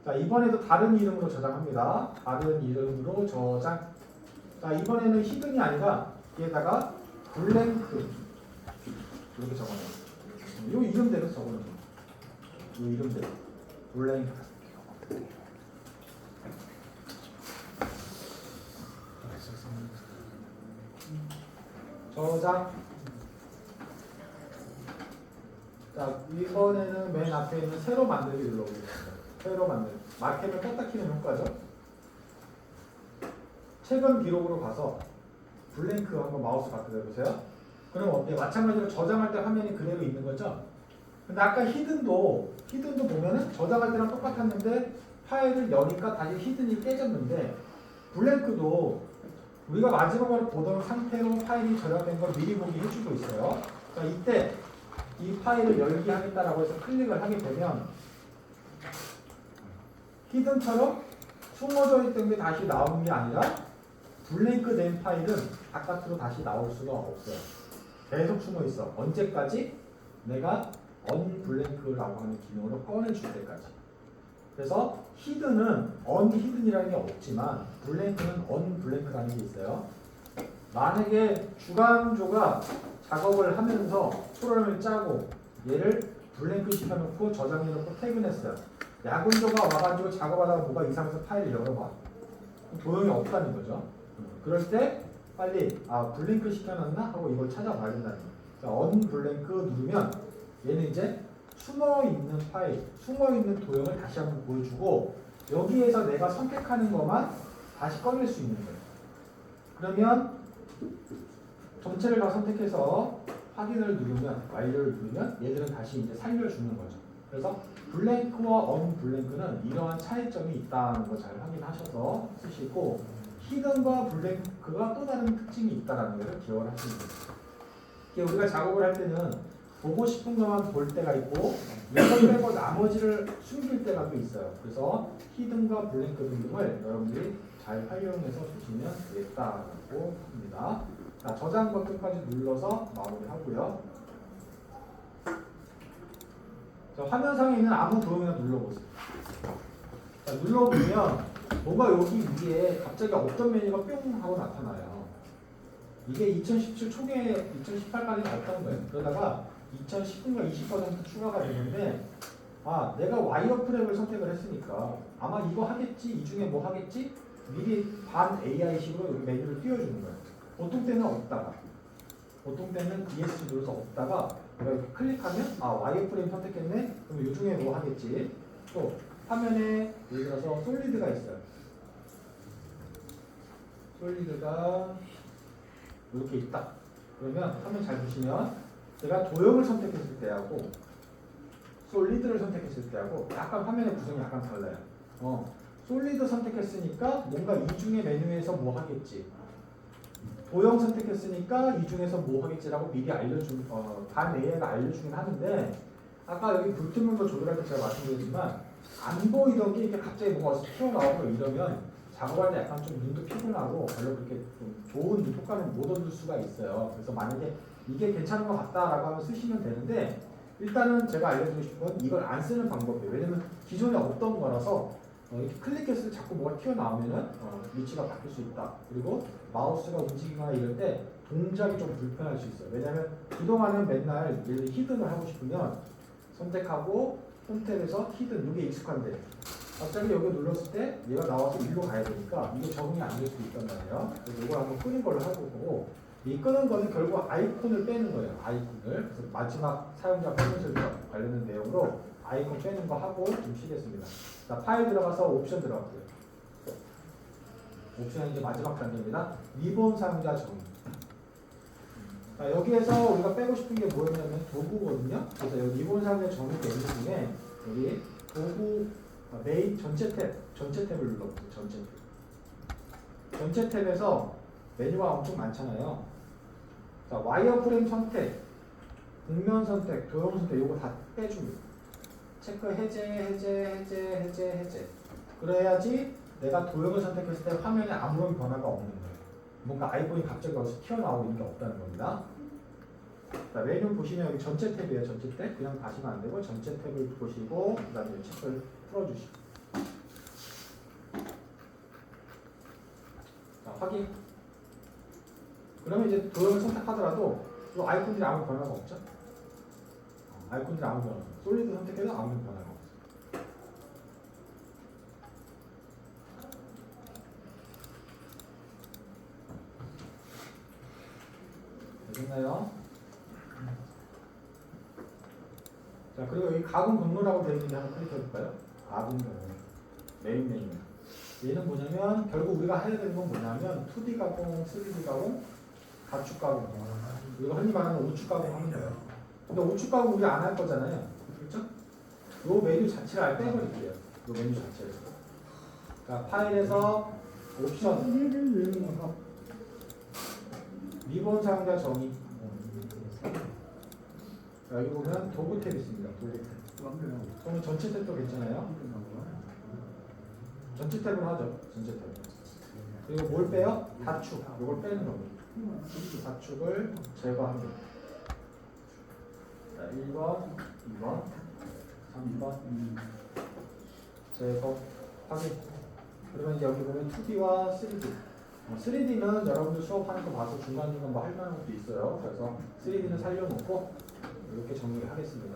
자, 이번에도 다른 이름으로 저장합니다. 다른 이름으로 저장. 자, 이번에는 히든이 아니라 뒤에다가 블랭크 이렇게 적어놔요. 이 이름대로 적어놓은 거예요. 이 이름대로 블랭크. 저장. 자, 이번에는 맨 앞에 있는 새로 만들기 눌러보겠습니다. 새로 만들기. 마켓을 껐다 키는 효과죠. 최근 기록으로 가서 블랭크 한번 마우스 바꿔 해보세요. 그럼 어때요? 마찬가지로 저장할 때 화면이 그대로 있는 거죠? 근데 아까 히든도 보면은 저장할 때랑 똑같았는데 파일을 여니까 다시 히든이 깨졌는데 블랭크도 우리가 마지막으로 보던 상태로 파일이 저장된 걸 미리 보기 해주고 있어요. 자, 이때 이 파일을 열기 하겠다라고 해서 클릭을 하게 되면 히든처럼 숨어져 있던 게 다시 나오는 게 아니라 블랭크 된 파일은 바깥으로 다시 나올 수가 없어요. 계속 숨어 있어. 언제까지? 내가 언블랭크라고 하는 기능으로 꺼내줄 때까지. 그래서 히든은 언히든이라는 게 없지만 블랭크는 언블랭크라는 게 있어요. 만약에 주간조가 작업을 하면서 프로그램을 짜고 얘를 블랭크 시켜놓고 저장해놓고 퇴근했어요. 야근조가 와가지고 작업하다가 뭐가 이상해서 파일을 열어봐. 도용이 없다는 거죠. 그럴 때 빨리 블랭크 시켜놨나 하고 이걸 찾아봐야 된다는 거예요. 언블랭크 누르면 얘는 이제 숨어있는 파일, 숨어있는 도형을 다시 한번 보여주고 여기에서 내가 선택하는 것만 다시 꺼낼 수 있는 거예요. 그러면 전체를 다 선택해서 확인을 누르면, 완료를 누르면 얘들은 다시 이제 살려주는 거죠. 그래서 블랭크와 언블랭크는 이러한 차이점이 있다는 거 잘 확인하셔서 쓰시고 히든과 블랭크가 또 다른 특징이 있다는 것을 기억을 하시면 돼요. 우리가 작업을 할 때는 보고 싶은 것만 볼 때가 있고 이걸 빼고 나머지를 숨길 때가 또 있어요. 그래서 히든과 블랭크 등등을 여러분들이 잘 활용해서 주시면 되겠다고 합니다. 자, 저장 버튼까지 눌러서 마무리하고요. 자, 화면상에 있는 아무 도형이나 눌러보세요. 자, 눌러보면 뭔가 여기 위에 갑자기 어떤 메뉴가 뿅 하고 나타나요. 이게 2017 초기에 2018까지 나왔던 거예요. 그러다가 2019년 20% 추가가 되는데 아 내가 와이어프램을 선택을 했으니까 아마 이거 하겠지 이 중에 뭐 하겠지 미리 반 AI식으로 여기 메뉴를 띄워주는 거예요. 보통 때는 없다가 보통 때는 ESC 눌러서 없다가 내가 이렇게 클릭하면 아 와이어프레임 선택했네 그럼 이 중에 뭐 하겠지 또 화면에 예를 들어서 솔리드가 있어요. 솔리드가 이렇게 있다. 그러면 화면 잘 보시면 제가 도형을 선택했을 때하고 솔리드를 선택했을 때하고 약간 화면의 구성이 약간 달라요. 솔리드 선택했으니까 뭔가 이 중에 메뉴에서 뭐 하겠지. 도형 선택했으니까 이 중에서 뭐 하겠지라고 미리 알려준 반 AI가 알려주긴 하는데 아까 여기 불투명도 거 조절할 때 제가 말씀드렸지만 안 보이던 게 이렇게 갑자기 뭐가 튀어나오고 이러면 작업할 때 약간 좀 눈도 피곤하고 별로 그렇게 좀 좋은 효과를 못 얻을 수가 있어요. 그래서 만약에 이게 괜찮은 것 같다라고 하면 쓰시면 되는데 일단은 제가 알려드리고 싶은 건 이걸 안 쓰는 방법이에요. 왜냐면 기존에 없던 거라서 이렇게 클릭했을 때 자꾸 뭐가 튀어나오면은 위치가 바뀔 수 있다. 그리고 마우스가 움직이거나 이럴 때 동작이 좀 불편할 수 있어요. 왜냐면 그동안은 맨날 예를 들어 히든을 하고 싶으면 선택하고 홈탭에서 히든 이게 익숙한데 갑자기 여기 눌렀을 때 얘가 나와서 일로 가야 되니까 이게 적응이 안 될 수 있단 말이에요. 그래서 이걸 한번 끄는 걸로 하고 보고 이 끄는 거는 결국 아이콘을 빼는 거예요. 아이콘을. 그래서 마지막 사용자 퍼미션과 관련된 내용으로 아이콘 빼는 거 하고 좀 쉬겠습니다. 자, 파일 들어가서 옵션 들어갈게요. 옵션은 이제 마지막 단계입니다. 리본 사용자 정의. 자, 여기에서 우리가 빼고 싶은 게 뭐였냐면 도구거든요. 그래서 여기 리본 사용자 정의 메뉴 중에 여기 도구 메인 전체 탭을 눌러보세요. 전체 탭에서 메뉴가 엄청 많잖아요. 자, 와이어프레임 선택, 곡면 선택, 도형 선택 이거 다 빼줍니다. 체크 해제. 그래야지 내가 도형을 선택했을 때 화면에 아무런 변화가 없는 거예요. 뭔가 아이콘이 갑자기 어디서 튀어나오고 있는 게 없다는 겁니다. 자, 메뉴 보시면 여기 전체 탭이에요. 전체 탭. 그냥 가시면 안 되고 전체 탭을 보시고 그 다음에 체크를 풀어주시고 자, 확인. 그러면 이제 도형을 선택하더라도 이 아이콘들이 아무 변화가 없죠? 아이콘들이 아무 변화가 없어요. 솔리드 선택해도 아무 변화가 없어요. 되겠나요? 자, 그리고 여기 가공 경로라고 되어 있는 게 한번 클릭해 볼까요? 가공 경로. 메인 메뉴. 얘는 뭐냐면 결국 우리가 해야 되는 건 뭐냐면 2D 가공, 3D 가공, 가축 가공. 우리가 흔히 말하는 우측 가공 하는 거예요. 근데 우측 가공 우리 안 할 거잖아요. 그렇죠? 요 메뉴 자체를 아예 빼버릴게요. 요 메뉴 자체를. 자, 파일에서 옵션. 리본 사용자 정의. 여기 보면 도구 탭 있습니다. 도구 탭. 그러면 전체 탭도 괜찮아요? 전체 탭으로 하죠. 전체 탭. 그리고 뭘 빼요? 다축. 이걸 빼는 겁니다. 다축을 제거합니다. 자, 1번, 2번, 3번, 제거, 확인. 그러면 이제 여기 보면 2D와 3D. 3D는 여러분들 수업하는 거 봐서 중간중간 뭐 할 만한 것도 있어요. 그래서 3D는 살려놓고 이렇게 정리를 하겠습니다.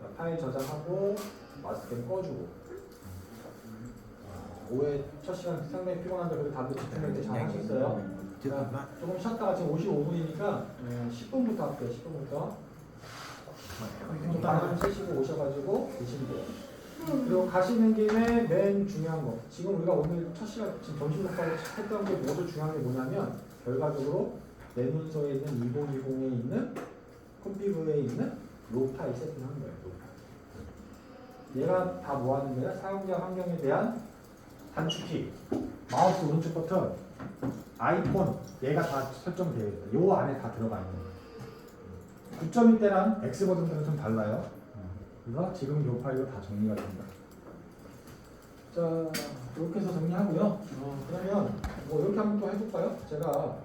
자, 파일 저장하고 마스크는 꺼주고. 오후에 첫 시간 상당히 피곤한데 그래도 다들 집중할 때 잘 하셨어요. 자, 조금 쉬었다가 지금 55분이니까 10분부터 할게요. 10분부터. 좀 많이 쓰시고 오셔가지고 드시면 돼요. 그리고 가시는 김에 맨 중요한 거. 지금 우리가 오늘 첫 시간 지금 점심 먹고 했던 게 모두 중요한 게 뭐냐면 결과적으로 내 문서에 있는 2020에 있는 컴피그에 있는 로 파일 세팅하는 거예요. 로 파일. 얘가 다 뭐 하는 거야? 사용자 환경에 대한 단축키, 마우스 오른쪽 버튼, 아이콘 얘가 다 설정되어 있다. 요 안에 다 들어가 있는 거예요. 9.1 때랑 X 버전들은 좀 달라요. 그래서 지금 요 파일로 다 정리가 됩니다. 자, 이렇게 해서 정리하고요. 그러면 뭐 이렇게 한번 또 해볼까요? 제가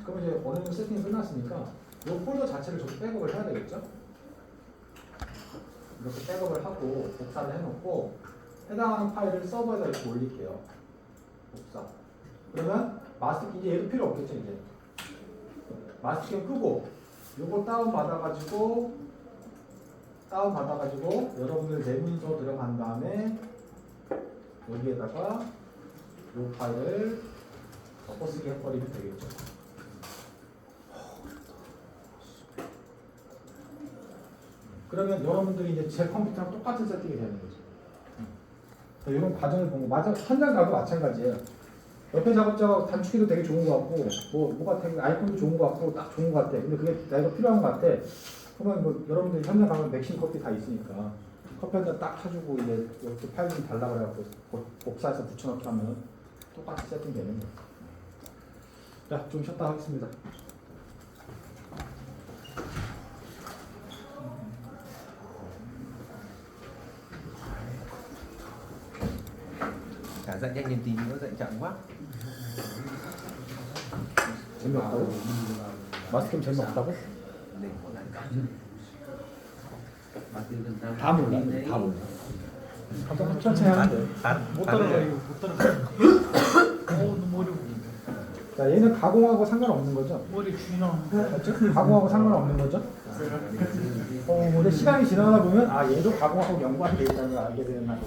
그럼 이제 어느 정도 세팅이 끝났으니까 이 폴더 자체를 좀 백업을 해야 되겠죠? 이렇게 백업을 하고 복사를 해놓고 해당하는 파일을 서버에다 이렇게 올릴게요. 복사. 그러면 마스터 이제 얘도 필요 없겠죠 이제. 마스터 끄고 요거 다운 받아가지고 여러분들 내 문서 들어간 다음에 여기에다가 요 파일을 덮어쓰기 해버리면 되겠죠. 그러면 여러분들이 이제 제 컴퓨터랑 똑같은 세팅이 되는 거죠. 이런 과정을 본 거, 맞아, 현장 가도 마찬가지예요. 옆에 작업자 단축키도 되게 좋은 것 같고, 뭐가 되게 아이콘도 좋은 것 같고, 딱 좋은 것 같아. 근데 그게 내가 필요한 것 같아. 그러면 뭐 여러분들 현장 가면 맥심 커피 다 있으니까 커피 한 잔 딱 타주고 이제 이렇게 파일 좀 달라 그래갖고 복사해서 붙여넣기 하면 똑같이 세팅되는 거예요. 자, 좀 쉬었다 하겠습니다. Cả dạy nhanh nhìn tí nữa dạy chậm quá. 재미없다고? 마스캠 재미없다고? Để có lại 다 몰라. 다 몰라. 천천히 하면 돼. 못 따라가 이거 못 따라가. 너무 어려워. 자, 얘는 가공하고 상관없는 거죠? 머리 쥐나. 맞죠? 가공하고 상관없는 거죠? 근데 시간이 지나다 보면 아 얘도 가공하고 연관이 돼 있다는 걸 알게 되는 날.